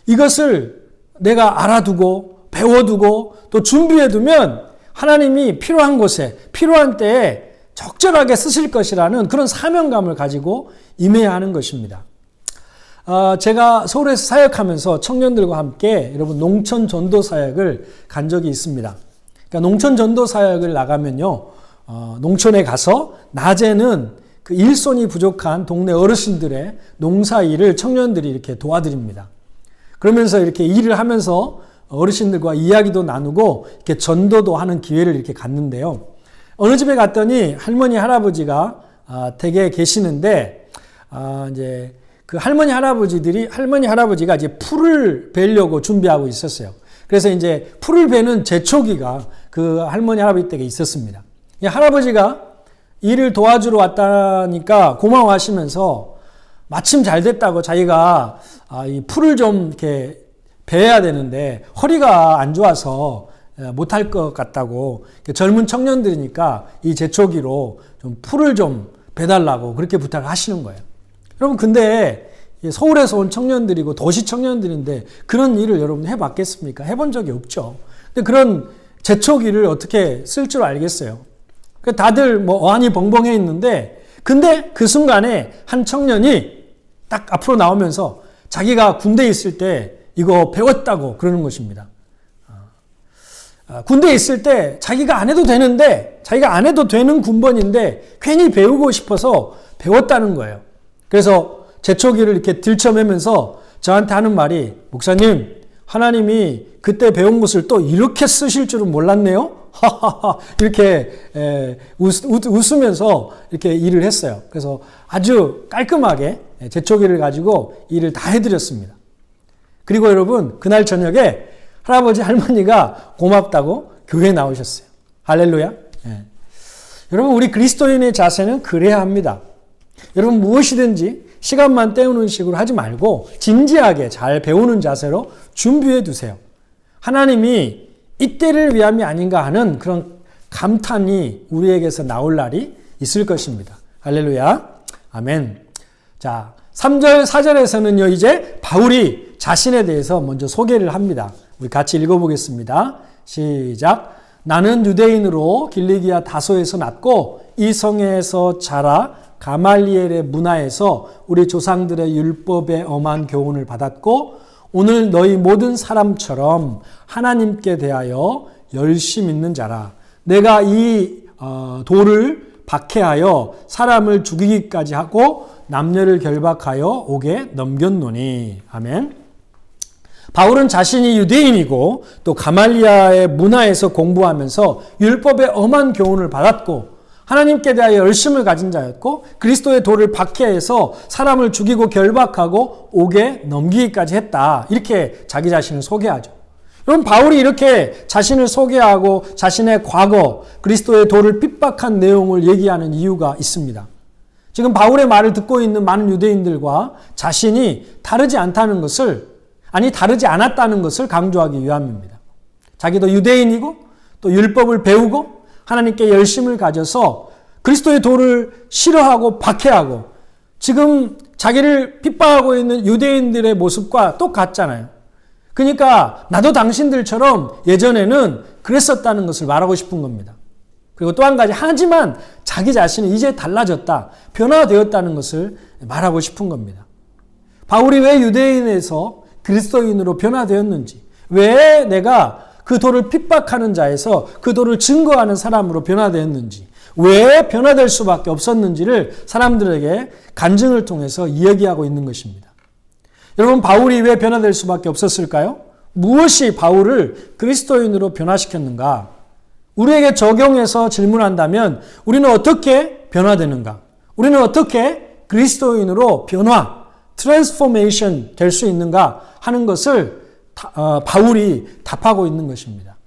이것을 내가 알아두고 배워두고 또 준비해두면 하나님이 필요한 곳에 필요한 때에 적절하게 쓰실 것이라는 그런 사명감을 가지고 임해야 하는 것입니다. 제가 서울에서 사역하면서 청년들과 함께 여러분 농촌 전도 사역을 간 적이 있습니다. 그러니까 농촌 전도 사역을 나가면요, 농촌에 가서 낮에는 그 일손이 부족한 동네 어르신들의 농사 일을 청년들이 이렇게 도와드립니다. 그러면서 이렇게 일을 하면서 어르신들과 이야기도 나누고 이렇게 전도도 하는 기회를 이렇게 갖는데요. 어느 집에 갔더니 할머니 할아버지가 댁에 계시는데 이제 그 할머니 할아버지가 이제 풀을 베려고 준비하고 있었어요. 그래서 이제 풀을 베는 제초기가 그 할머니 할아버지 댁에 있었습니다. 할아버지가 일을 도와주러 왔다니까 고마워하시면서 마침 잘 됐다고 자기가 이 풀을 좀 이렇게 베야 되는데 허리가 안 좋아서 못할 것 같다고 젊은 청년들이니까 이 제초기로 좀 풀을 좀 베달라고 그렇게 부탁을 하시는 거예요. 여러분 근데 서울에서 온 청년들이고 도시 청년들인데 그런 일을 여러분 해봤겠습니까? 해본 적이 없죠. 근데 그런 제초기를 어떻게 쓸 줄 알겠어요? 다들 뭐 어안이 벙벙해 있는데 근데 그 순간에 한 청년이 딱 앞으로 나오면서 자기가 군대에 있을 때 이거 배웠다고 그러는 것입니다. 군대에 있을 때 자기가 안 해도 되는데 자기가 안 해도 되는 군번인데 괜히 배우고 싶어서 배웠다는 거예요. 그래서 제초기를 이렇게 들쳐매면서 저한테 하는 말이 목사님 하나님이 그때 배운 것을 또 이렇게 쓰실 줄은 몰랐네요. 이렇게 웃으면서 이렇게 일을 했어요. 그래서 아주 깔끔하게 제초기를 가지고 일을 다 해드렸습니다. 그리고 여러분 그날 저녁에 할아버지 할머니가 고맙다고 교회에 나오셨어요. 할렐루야. 여러분 우리 그리스도인의 자세는 그래야 합니다. 여러분 무엇이든지 시간만 때우는 식으로 하지 말고 진지하게 잘 배우는 자세로 준비해 두세요. 하나님이 이때를 위함이 아닌가 하는 그런 감탄이 우리에게서 나올 날이 있을 것입니다. 할렐루야. 아멘. 자, 3절, 4절에서는요, 이제 바울이 자신에 대해서 먼저 소개를 합니다. 우리 같이 읽어보겠습니다. 시작. 나는 유대인으로 길리기아 다소에서 났고 이 성에서 자라 가말리엘의 문화에서 우리 조상들의 율법에 엄한 교훈을 받았고 오늘 너희 모든 사람처럼 하나님께 대하여 열심 있는 자라. 내가 이 돌을 박해하여 사람을 죽이기까지 하고 남녀를 결박하여 옥에 넘겼노니. 아멘. 바울은 자신이 유대인이고 또 가말리아의 문화에서 공부하면서 율법의 엄한 교훈을 받았고 하나님께 대하여 열심을 가진 자였고 그리스도의 도를 박해해서 사람을 죽이고 결박하고 옥에 넘기기까지 했다. 이렇게 자기 자신을 소개하죠. 여러분, 바울이 이렇게 자신을 소개하고 자신의 과거 그리스도의 도를 핍박한 내용을 얘기하는 이유가 있습니다. 지금 바울의 말을 듣고 있는 많은 유대인들과 자신이 다르지 않다는 것을, 다르지 않았다는 것을 강조하기 위함입니다. 자기도 유대인이고 또 율법을 배우고 하나님께 열심을 가져서 그리스도의 도를 싫어하고 박해하고 지금 자기를 핍박하고 있는 유대인들의 모습과 똑같잖아요. 그러니까 나도 당신들처럼 예전에는 그랬었다는 것을 말하고 싶은 겁니다. 그리고 또 한 가지, 하지만 자기 자신은 이제 달라졌다, 변화되었다는 것을 말하고 싶은 겁니다. 바울이 왜 유대인에서 그리스도인으로 변화되었는지, 왜 내가 그 도를 핍박하는 자에서 그 도를 증거하는 사람으로 변화되었는지, 왜 변화될 수밖에 없었는지를 사람들에게 간증을 통해서 이야기하고 있는 것입니다. 여러분, 바울이 왜 변화될 수밖에 없었을까요? 무엇이 바울을 그리스도인으로 변화시켰는가? 우리에게 적용해서 질문한다면 우리는 어떻게 변화되는가? 우리는 어떻게 그리스도인으로 트랜스포메이션 될 수 있는가 하는 것을 바울이 답하고 있는 것입니다.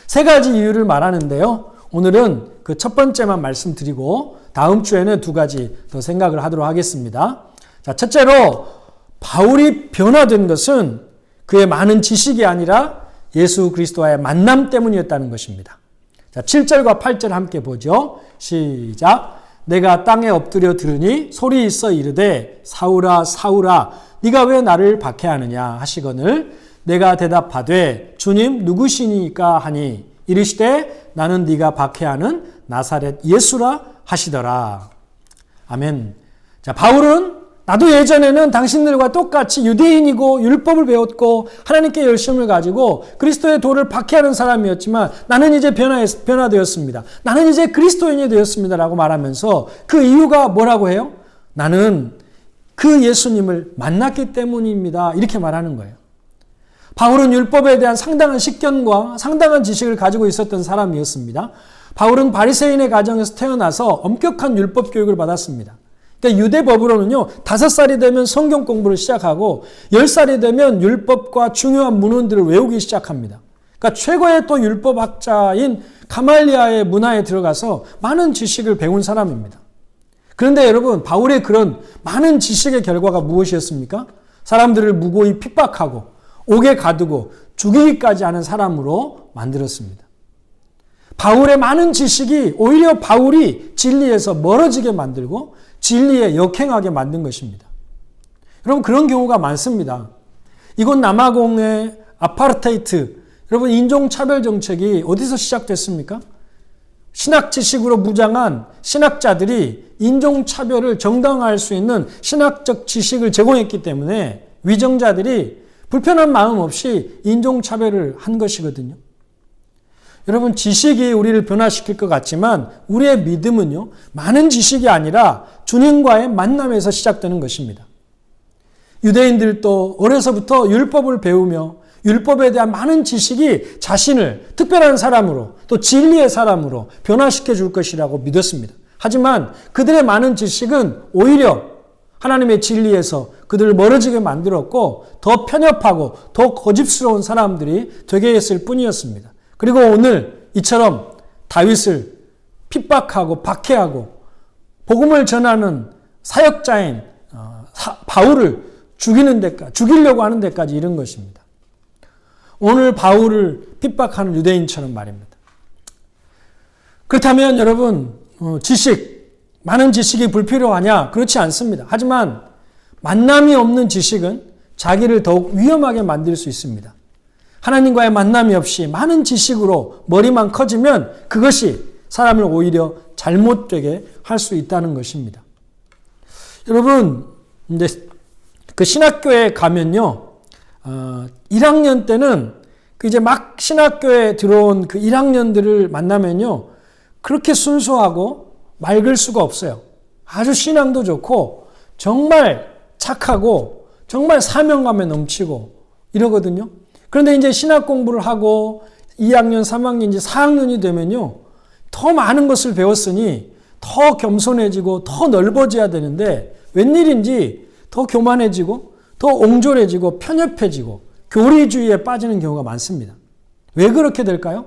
세 가지 이유를 말하는데요. 오늘은 그 첫 번째만 말씀드리고 다음 주에는 두 가지 더 생각을 하도록 하겠습니다. 자, 첫째로 바울이 변화된 것은 그의 많은 지식이 아니라 예수 그리스도와의 만남 때문이었다는 것입니다. 자, 7절과 8절 함께 보죠. 시작. 내가 땅에 엎드려 들으니 소리 있어 이르되 사울아 사울아 네가 왜 나를 박해하느냐 하시거늘 내가 대답하되 주님 누구시니까 하니 이르시되 나는 네가 박해하는 나사렛 예수라 하시더라. 아멘. 자, 바울은 나도 예전에는 당신들과 똑같이 유대인이고 율법을 배웠고 하나님께 열심을 가지고 그리스도의 도를 박해하는 사람이었지만 나는 이제 변화되었습니다. 나는 이제 그리스도인이 되었습니다. 라고 말하면서 그 이유가 뭐라고 해요? 나는 그 예수님을 만났기 때문입니다. 이렇게 말하는 거예요. 바울은 율법에 대한 상당한 식견과 상당한 지식을 가지고 있었던 사람이었습니다. 바울은 바리새인의 가정에서 태어나서 엄격한 율법 교육을 받았습니다. 그러니까 유대법으로는요, 5살이 되면 성경 공부를 시작하고 10살이 되면 율법과 중요한 문헌들을 외우기 시작합니다. 그러니까 최고의 또 율법학자인 가말리아의 문화에 들어가서 많은 지식을 배운 사람입니다. 그런데 여러분, 바울의 그런 많은 지식의 결과가 무엇이었습니까? 사람들을 무고히 핍박하고 옥에 가두고 죽이기까지 하는 사람으로 만들었습니다. 바울의 많은 지식이 오히려 바울이 진리에서 멀어지게 만들고 진리에 역행하게 만든 것입니다. 여러분, 그런 경우가 많습니다. 이곳 남아공의 아파르테이트, 여러분 인종차별 정책이 어디서 시작됐습니까? 신학 지식으로 무장한 신학자들이 인종차별을 정당화할 수 있는 신학적 지식을 제공했기 때문에 위정자들이 불편한 마음 없이 인종차별을 한 것이거든요. 여러분, 지식이 우리를 변화시킬 것 같지만 우리의 믿음은요, 많은 지식이 아니라 주님과의 만남에서 시작되는 것입니다. 유대인들도 어려서부터 율법을 배우며 율법에 대한 많은 지식이 자신을 특별한 사람으로 또 진리의 사람으로 변화시켜 줄 것이라고 믿었습니다. 하지만 그들의 많은 지식은 오히려 하나님의 진리에서 그들을 멀어지게 만들었고 더 편협하고 더 고집스러운 사람들이 되게 했을 뿐이었습니다. 그리고 오늘 이처럼 다윗을 핍박하고 박해하고 복음을 전하는 사역자인 바울을 죽이려고 하는 데까지 이른 것입니다. 오늘 바울을 핍박하는 유대인처럼 말입니다. 그렇다면 여러분, 많은 지식이 불필요하냐? 그렇지 않습니다. 하지만 만남이 없는 지식은 자기를 더욱 위험하게 만들 수 있습니다. 하나님과의 만남이 없이 많은 지식으로 머리만 커지면 그것이 사람을 오히려 잘못되게 할 수 있다는 것입니다. 여러분, 근데 그 신학교에 가면요, 1학년 때는 이제 막 신학교에 들어온 그 1학년들을 만나면요, 그렇게 순수하고 맑을 수가 없어요. 아주 신앙도 좋고 정말 착하고 정말 사명감에 넘치고 이러거든요. 그런데 이제 신학 공부를 하고 2학년, 3학년, 이제 4학년이 되면요. 더 많은 것을 배웠으니 더 겸손해지고 더 넓어져야 되는데 웬일인지 더 교만해지고 더 옹졸해지고 편협해지고 교리주의에 빠지는 경우가 많습니다. 왜 그렇게 될까요?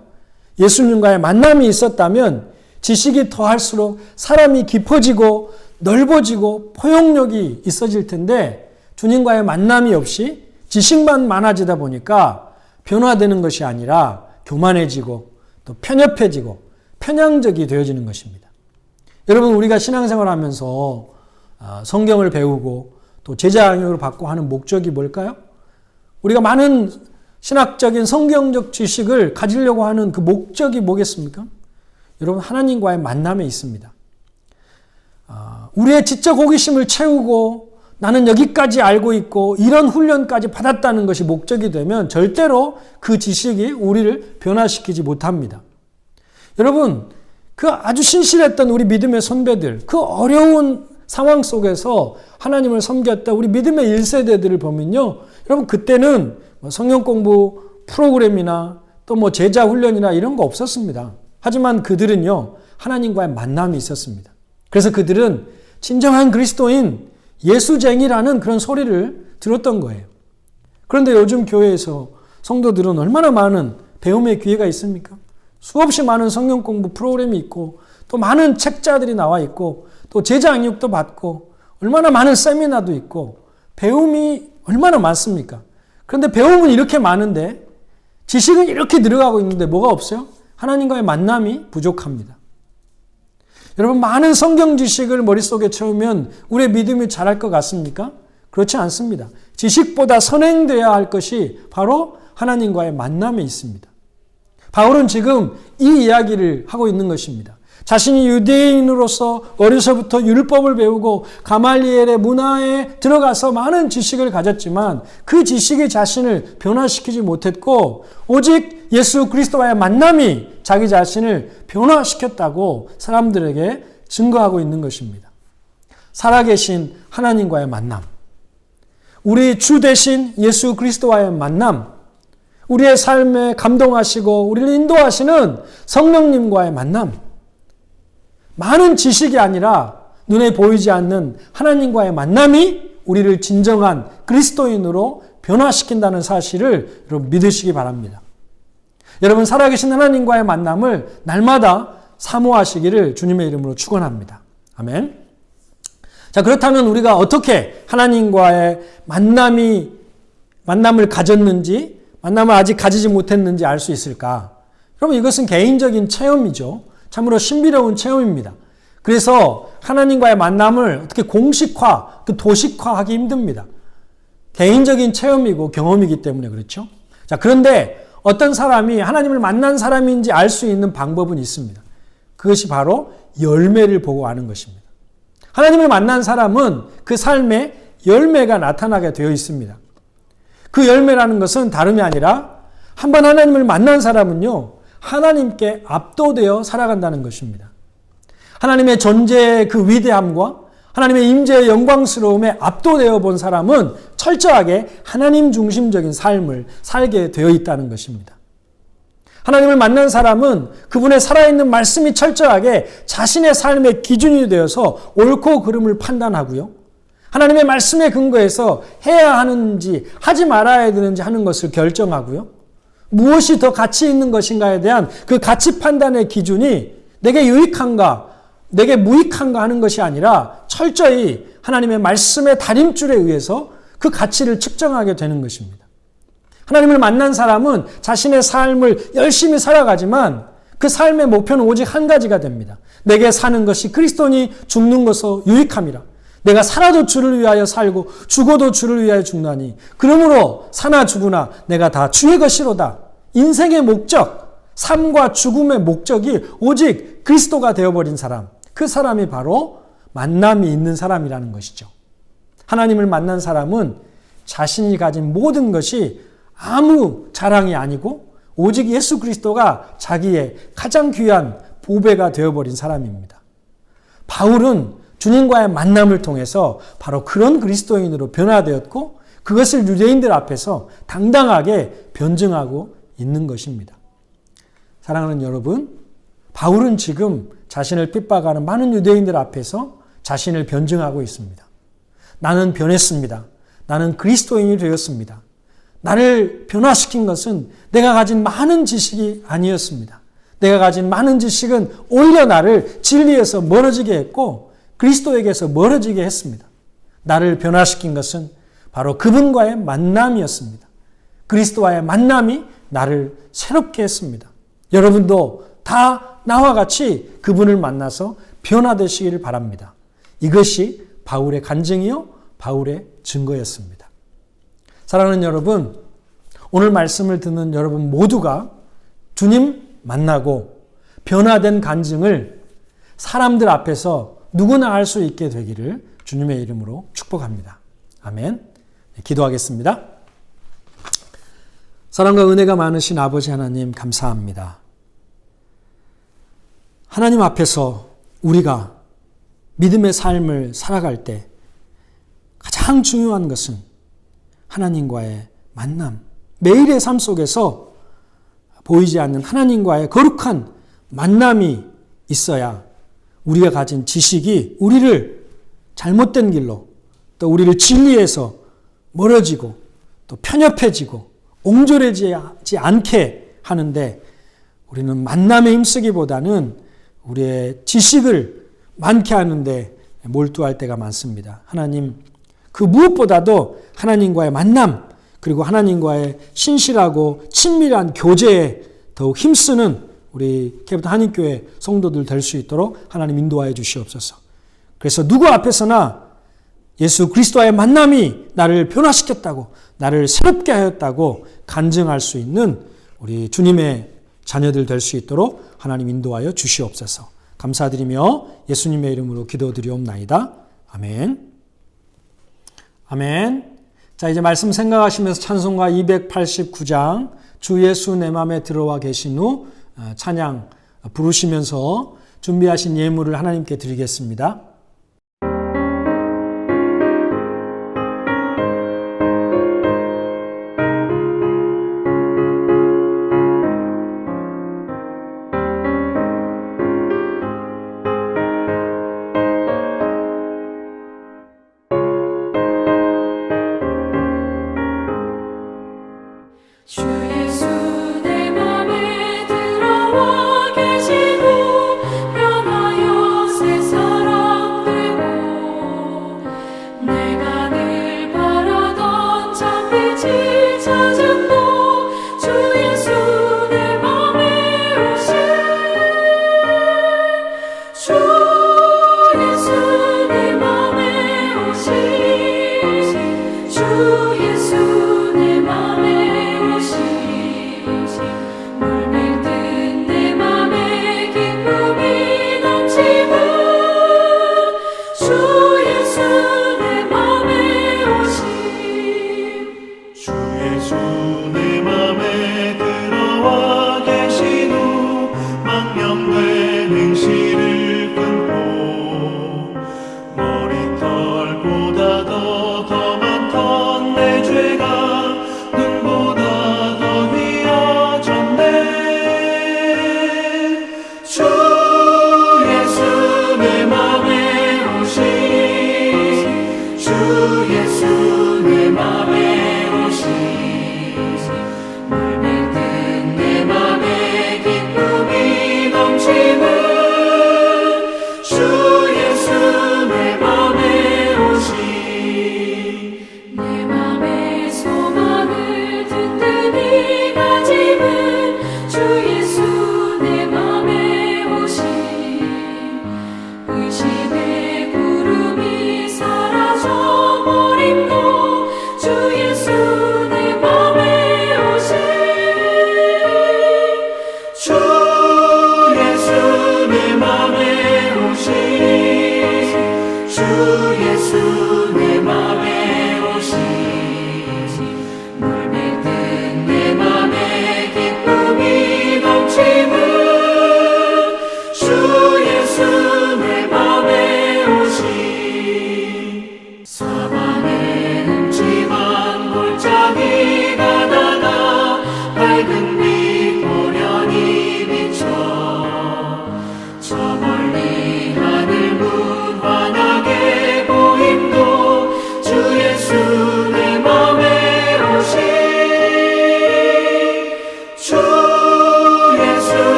예수님과의 만남이 있었다면 지식이 더할수록 사람이 깊어지고 넓어지고 포용력이 있어질 텐데 주님과의 만남이 없이 지식만 많아지다 보니까 변화되는 것이 아니라 교만해지고 또 편협해지고 편향적이 되어지는 것입니다. 여러분, 우리가 신앙생활을 하면서 성경을 배우고 또 제자 양육을 받고 하는 목적이 뭘까요? 우리가 많은 신학적인 성경적 지식을 가지려고 하는 그 목적이 뭐겠습니까? 여러분, 하나님과의 만남에 있습니다. 우리의 지적 호기심을 채우고 나는 여기까지 알고 있고 이런 훈련까지 받았다는 것이 목적이 되면 절대로 그 지식이 우리를 변화시키지 못합니다. 여러분, 그 아주 신실했던 우리 믿음의 선배들, 그 어려운 상황 속에서 하나님을 섬겼던 우리 믿음의 1세대들을 보면요. 여러분, 그때는 성경 공부 프로그램이나 또 제자 훈련이나 이런 거 없었습니다. 하지만 그들은요, 하나님과의 만남이 있었습니다. 그래서 그들은 진정한 그리스도인 예수쟁이라는 그런 소리를 들었던 거예요. 그런데 요즘 교회에서 성도들은 얼마나 많은 배움의 기회가 있습니까? 수없이 많은 성경 공부 프로그램이 있고 또 많은 책자들이 나와 있고 또 제자 양육도 받고 얼마나 많은 세미나도 있고 배움이 얼마나 많습니까? 그런데 배움은 이렇게 많은데 지식은 이렇게 늘어가고 있는데 뭐가 없어요? 하나님과의 만남이 부족합니다. 여러분, 많은 성경 지식을 머릿속에 채우면 우리의 믿음이 자랄 것 같습니까? 그렇지 않습니다. 지식보다 선행되어야 할 것이 바로 하나님과의 만남에 있습니다. 바울은 지금 이 이야기를 하고 있는 것입니다. 자신이 유대인으로서 어려서부터 율법을 배우고 가말리엘의 문화에 들어가서 많은 지식을 가졌지만 그 지식이 자신을 변화시키지 못했고 오직 예수 그리스도와의 만남이 자기 자신을 변화시켰다고 사람들에게 증거하고 있는 것입니다. 살아계신 하나님과의 만남, 우리 주 대신 예수 그리스도와의 만남, 우리의 삶에 감동하시고 우리를 인도하시는 성령님과의 만남, 많은 지식이 아니라 눈에 보이지 않는 하나님과의 만남이 우리를 진정한 그리스도인으로 변화시킨다는 사실을 여러분 믿으시기 바랍니다. 여러분, 살아계신 하나님과의 만남을 날마다 사모하시기를 주님의 이름으로 축원합니다. 아멘. 자, 그렇다면 우리가 어떻게 하나님과의 만남을 가졌는지, 만남을 아직 가지지 못했는지 알 수 있을까? 여러분, 이것은 개인적인 체험이죠. 참으로 신비로운 체험입니다. 그래서 하나님과의 만남을 어떻게 공식화, 도식화하기 힘듭니다. 개인적인 체험이고 경험이기 때문에 그렇죠. 자, 그런데 어떤 사람이 하나님을 만난 사람인지 알 수 있는 방법은 있습니다. 그것이 바로 열매를 보고 아는 것입니다. 하나님을 만난 사람은 그 삶에 열매가 나타나게 되어 있습니다. 그 열매라는 것은 다름이 아니라 한번 하나님을 만난 사람은요, 하나님께 압도되어 살아간다는 것입니다. 하나님의 존재의 그 위대함과 하나님의 임재의 영광스러움에 압도되어 본 사람은 철저하게 하나님 중심적인 삶을 살게 되어 있다는 것입니다. 하나님을 만난 사람은 그분의 살아있는 말씀이 철저하게 자신의 삶의 기준이 되어서 옳고 그름을 판단하고요. 하나님의 말씀에 근거해서 해야 하는지 하지 말아야 되는지 하는 것을 결정하고요. 무엇이 더 가치 있는 것인가에 대한 그 가치 판단의 기준이 내게 유익한가, 내게 무익한가 하는 것이 아니라 철저히 하나님의 말씀의 다림줄에 의해서 그 가치를 측정하게 되는 것입니다. 하나님을 만난 사람은 자신의 삶을 열심히 살아가지만 그 삶의 목표는 오직 한 가지가 됩니다. 내게 사는 것이 그리스도니 죽는 것으로 유익함이라. 내가 살아도 주를 위하여 살고 죽어도 주를 위하여 죽나니 그러므로 사나 죽으나 내가 다 주의 것이로다. 인생의 목적, 삶과 죽음의 목적이 오직 그리스도가 되어버린 사람, 그 사람이 바로 만남이 있는 사람이라는 것이죠. 하나님을 만난 사람은 자신이 가진 모든 것이 아무 자랑이 아니고 오직 예수 그리스도가 자기의 가장 귀한 보배가 되어버린 사람입니다. 바울은 주님과의 만남을 통해서 바로 그런 그리스도인으로 변화되었고 그것을 유대인들 앞에서 당당하게 변증하고 있는 것입니다. 사랑하는 여러분, 바울은 지금 자신을 핍박하는 많은 유대인들 앞에서 자신을 변증하고 있습니다. 나는 변했습니다. 나는 그리스도인이 되었습니다. 나를 변화시킨 것은 내가 가진 많은 지식이 아니었습니다. 내가 가진 많은 지식은 오히려 나를 진리에서 멀어지게 했고 그리스도에게서 멀어지게 했습니다. 나를 변화시킨 것은 바로 그분과의 만남이었습니다. 그리스도와의 만남이 나를 새롭게 했습니다. 여러분도 다 나와 같이 그분을 만나서 변화되시기를 바랍니다. 이것이 바울의 간증이요, 바울의 증거였습니다. 사랑하는 여러분, 오늘 말씀을 듣는 여러분 모두가 주님 만나고 변화된 간증을 사람들 앞에서 누구나 할 수 있게 되기를 주님의 이름으로 축복합니다. 아멘. 기도하겠습니다. 사랑과 은혜가 많으신 아버지 하나님 감사합니다. 하나님 앞에서 우리가 믿음의 삶을 살아갈 때 가장 중요한 것은 하나님과의 만남, 매일의 삶 속에서 보이지 않는 하나님과의 거룩한 만남이 있어야 우리가 가진 지식이 우리를 잘못된 길로 또 우리를 진리에서 멀어지고 또 편협해지고 옹졸해지지 않게 하는데 우리는 만남에 힘쓰기보다는 우리의 지식을 많게 하는데 몰두할 때가 많습니다. 하나님, 그 무엇보다도 하나님과의 만남 그리고 하나님과의 신실하고 친밀한 교제에 더욱 힘쓰는 우리 캐피탈 한인교회 성도들 될 수 있도록 하나님 인도하여 주시옵소서. 그래서 누구 앞에서나 예수 그리스도와의 만남이 나를 변화시켰다고, 나를 새롭게 하였다고 간증할 수 있는 우리 주님의 자녀들 될 수 있도록 하나님 인도하여 주시옵소서. 감사드리며 예수님의 이름으로 기도드리옵나이다. 아멘. 아멘. 자, 이제 말씀 생각하시면서 찬송가 289장 주 예수 내 맘에 들어와 계신 후 찬양 부르시면서 준비하신 예물을 하나님께 드리겠습니다. 주 예수 내 맘에 들어와 계시고 변하여 새 사람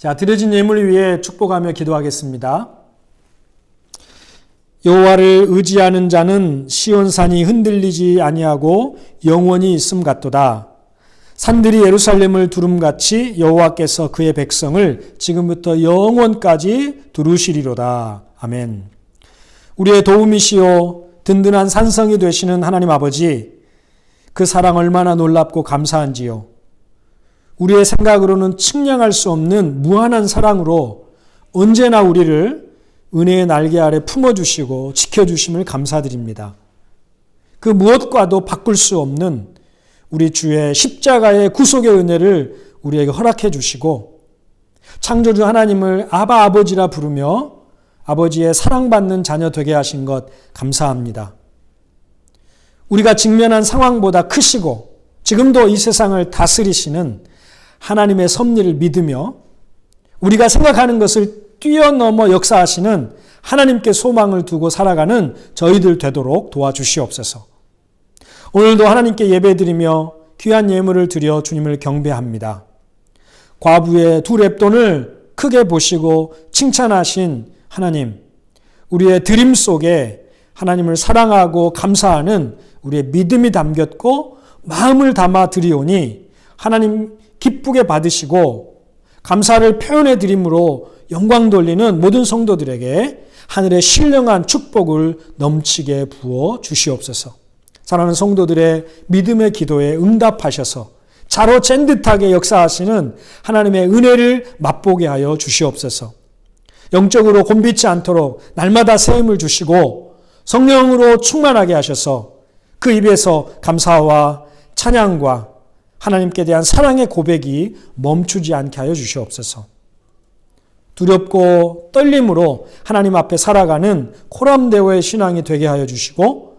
자, 드려진 예물을 위해 축복하며 기도하겠습니다. 여호와를 의지하는 자는 시온산이 흔들리지 아니하고 영원히 있음 같도다. 산들이 예루살렘을 두름같이 여호와께서 그의 백성을 지금부터 영원까지 두루시리로다. 아멘. 우리의 도움이시요 든든한 산성이 되시는 하나님 아버지, 그 사랑 얼마나 놀랍고 감사한지요. 우리의 생각으로는 측량할 수 없는 무한한 사랑으로 언제나 우리를 은혜의 날개 아래 품어주시고 지켜주심을 감사드립니다. 그 무엇과도 바꿀 수 없는 우리 주의 십자가의 구속의 은혜를 우리에게 허락해 주시고 창조주 하나님을 아바 아버지라 부르며 아버지의 사랑받는 자녀 되게 하신 것 감사합니다. 우리가 직면한 상황보다 크시고 지금도 이 세상을 다스리시는 하나님의 섭리를 믿으며 우리가 생각하는 것을 뛰어넘어 역사하시는 하나님께 소망을 두고 살아가는 저희들 되도록 도와주시옵소서. 오늘도 하나님께 예배드리며 귀한 예물을 드려 주님을 경배합니다. 과부의 두 렙돈을 크게 보시고 칭찬하신 하나님, 우리의 드림 속에 하나님을 사랑하고 감사하는 우리의 믿음이 담겼고 마음을 담아 드리오니 하나님 기쁘게 받으시고 감사를 표현해 드림으로 영광 돌리는 모든 성도들에게 하늘의 신령한 축복을 넘치게 부어 주시옵소서. 사랑하는 성도들의 믿음의 기도에 응답하셔서 자로 잰 듯하게 역사하시는 하나님의 은혜를 맛보게 하여 주시옵소서. 영적으로 곤비치 않도록 날마다 새 힘을 주시고 성령으로 충만하게 하셔서 그 입에서 감사와 찬양과 하나님께 대한 사랑의 고백이 멈추지 않게 하여 주시옵소서. 두렵고 떨림으로 하나님 앞에 살아가는 코람데오의 신앙이 되게 하여 주시고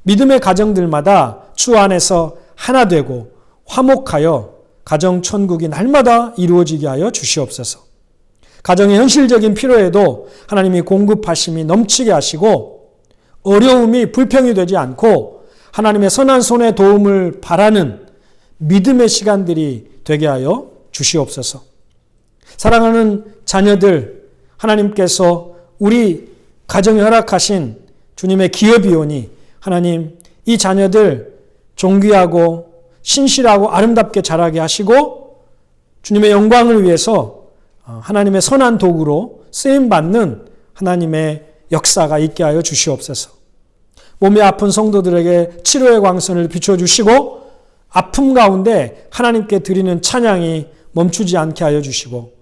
믿음의 가정들마다 주 안에서 하나 되고 화목하여 가정 천국이 날마다 이루어지게 하여 주시옵소서. 가정의 현실적인 필요에도 하나님이 공급하심이 넘치게 하시고 어려움이 불평이 되지 않고 하나님의 선한 손의 도움을 바라는 믿음의 시간들이 되게 하여 주시옵소서. 사랑하는 자녀들, 하나님께서 우리 가정에 허락하신 주님의 기업이오니 하나님 이 자녀들 존귀하고 신실하고 아름답게 자라게 하시고 주님의 영광을 위해서 하나님의 선한 도구로 쓰임받는 하나님의 역사가 있게 하여 주시옵소서. 몸이 아픈 성도들에게 치료의 광선을 비춰주시고 아픔 가운데 하나님께 드리는 찬양이 멈추지 않게 하여 주시고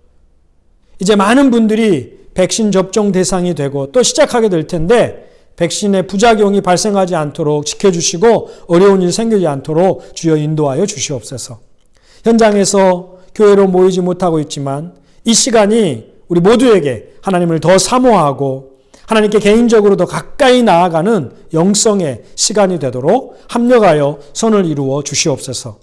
이제 많은 분들이 백신 접종 대상이 되고 또 시작하게 될 텐데 백신의 부작용이 발생하지 않도록 지켜주시고 어려운 일 생기지 않도록 주여 인도하여 주시옵소서. 현장에서 교회로 모이지 못하고 있지만 이 시간이 우리 모두에게 하나님을 더 사모하고 하나님께 개인적으로 더 가까이 나아가는 영성의 시간이 되도록 합력하여 선을 이루어 주시옵소서.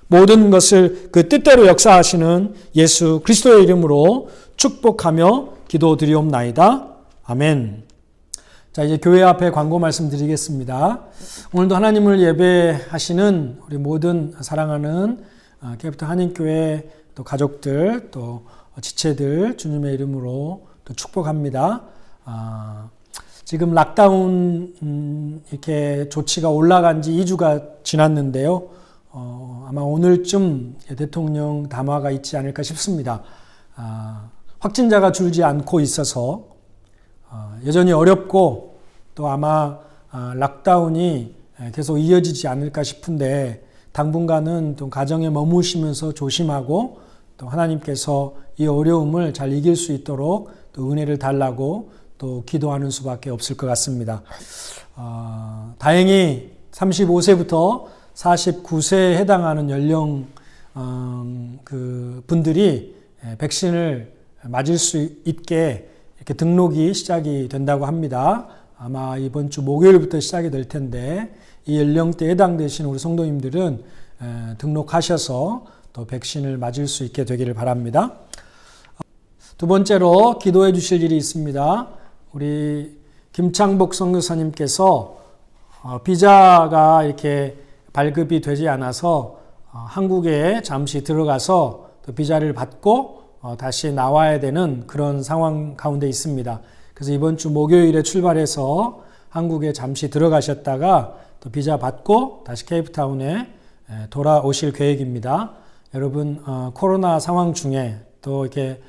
모든 것을 그 뜻대로 역사하시는 예수 그리스도의 이름으로 축복하며 기도드리옵나이다. 아멘. 자, 이제 교회 앞에 광고 말씀드리겠습니다. 오늘도 하나님을 예배하시는 우리 모든 사랑하는 캐피탈 한인교회 또 가족들 또 지체들 주님의 이름으로 또 축복합니다. 지금 락다운 이렇게 조치가 올라간 지 2주가 지났는데요. 아마 오늘쯤 대통령 담화가 있지 않을까 싶습니다. 확진자가 줄지 않고 있어서 여전히 어렵고 또 아마 락다운이 계속 이어지지 않을까 싶은데 당분간은 또 가정에 머무시면서 조심하고 또 하나님께서 이 어려움을 잘 이길 수 있도록 또 은혜를 달라고 또 기도하는 수밖에 없을 것 같습니다. 다행히 35세부터 49세에 해당하는 연령 그 분들이 백신을 맞을 수 있게 이렇게 등록이 시작이 된다고 합니다. 아마 이번 주 목요일부터 시작이 될 텐데 이 연령대에 해당되시는 우리 성도님들은 등록하셔서 또 백신을 맞을 수 있게 되기를 바랍니다. 두 번째로 기도해 주실 일이 있습니다. 우리 김창복 선교사님께서 비자가 이렇게 발급이 되지 않아서 한국에 잠시 들어가서 또 비자를 받고 다시 나와야 되는 그런 상황 가운데 있습니다. 그래서 이번 주 목요일에 출발해서 한국에 잠시 들어가셨다가 또 비자 받고 다시 케이프타운에 돌아오실 계획입니다. 여러분 코로나 상황 중에 또 이렇게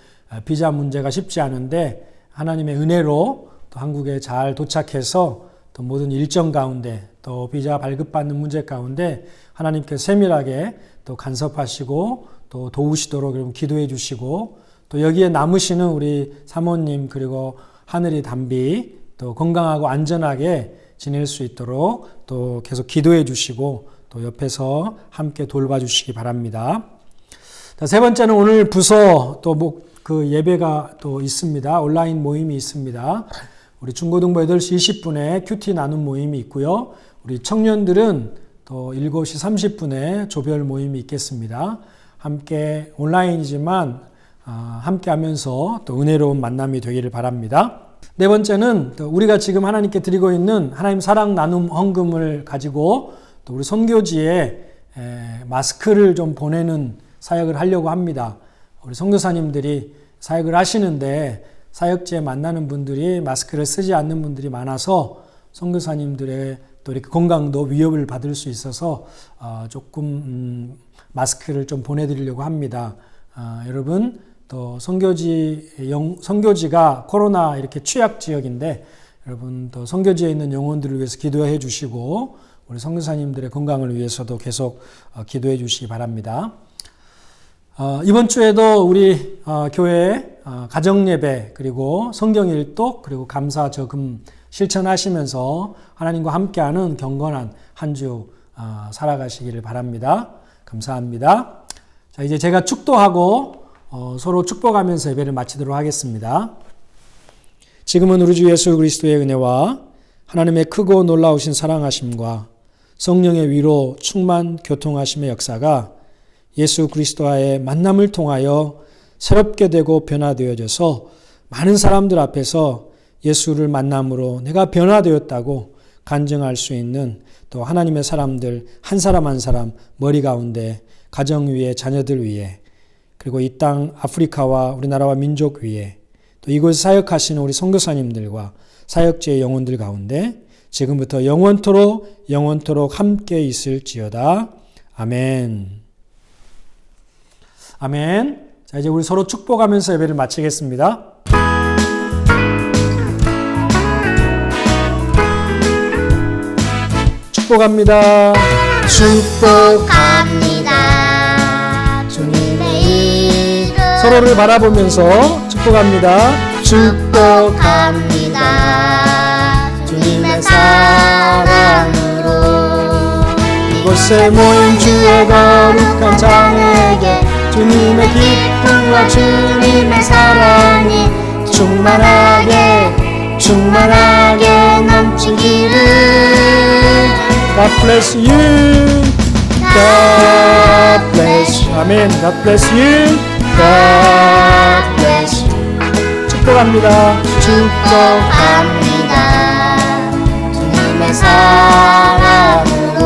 비자 문제가 쉽지 않은데 하나님의 은혜로 또 한국에 잘 도착해서 또 모든 일정 가운데 또 비자 발급받는 문제 가운데 하나님께서 세밀하게 또 간섭하시고 또 도우시도록 여러분 기도해 주시고 또 여기에 남으시는 우리 사모님 그리고 하늘이 담비 또 건강하고 안전하게 지낼 수 있도록 또 계속 기도해 주시고 또 옆에서 함께 돌봐 주시기 바랍니다. 자, 세 번째는 오늘 부서 또 그 예배가 또 있습니다. 온라인 모임이 있습니다. 우리 중고등부 8시 20분에 큐티 나눔 모임이 있고요. 우리 청년들은 또 7시 30분에 조별 모임이 있겠습니다. 함께 온라인이지만 함께 하면서 또 은혜로운 만남이 되기를 바랍니다. 네 번째는 또 우리가 지금 하나님께 드리고 있는 하나님 사랑 나눔 헌금을 가지고 또 우리 선교지에 마스크를 좀 보내는 사역을 하려고 합니다. 우리 선교사님들이 사역을 하시는데 사역지에 만나는 분들이 마스크를 쓰지 않는 분들이 많아서 선교사님들의 또 이렇게 건강도 위협을 받을 수 있어서 조금 마스크를 좀 보내드리려고 합니다. 여러분 또 선교지가 코로나 이렇게 취약 지역인데 여러분 또 선교지에 있는 영혼들을 위해서 기도해 주시고 우리 선교사님들의 건강을 위해서도 계속 기도해 주시기 바랍니다. 이번 주에도 우리 교회 가정예배 그리고 성경일독 그리고 감사저금 실천하시면서 하나님과 함께하는 경건한 한 주 살아가시기를 바랍니다. 감사합니다. 자, 이제 제가 축도하고 서로 축복하면서 예배를 마치도록 하겠습니다. 지금은 우리 주 예수 그리스도의 은혜와 하나님의 크고 놀라우신 사랑하심과 성령의 위로 충만 교통하심의 역사가 예수 그리스도와의 만남을 통하여 새롭게 되고 변화되어져서 많은 사람들 앞에서 예수를 만남으로 내가 변화되었다고 간증할 수 있는 또 하나님의 사람들 한 사람 한 사람 머리 가운데 가정 위에 자녀들 위에 그리고 이 땅 아프리카와 우리나라와 민족 위에 또 이곳에 사역하시는 우리 선교사님들과 사역지의 영혼들 가운데 지금부터 영원토록 함께 있을지어다. 아멘. 아멘. 자, 이제 우리 서로 축복하면서 예배를 마치겠습니다. 축복합니다. 축복합니다. 주님의 이름 서로를 바라보면서 축복합니다. 축복합니다. 주님의 사랑으로 이곳에 모인 주의 거룩한 장에게 주님의 기쁨과 주님의 사랑이 충만하게 넘치기를. God bless you. God bless you. 아멘. God bless you. God bless you. 축복합니다. 축복합니다. 주님의 사랑으로.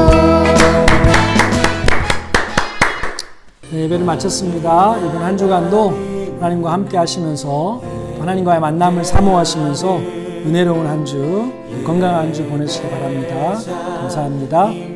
네, 예배를 마쳤습니다. 이번 한 주간도 하나님과 함께 하시면서 하나님과의 만남을 사모하시면서 은혜로운 한 주, 건강한 한 주 보내시기 바랍니다. 감사합니다.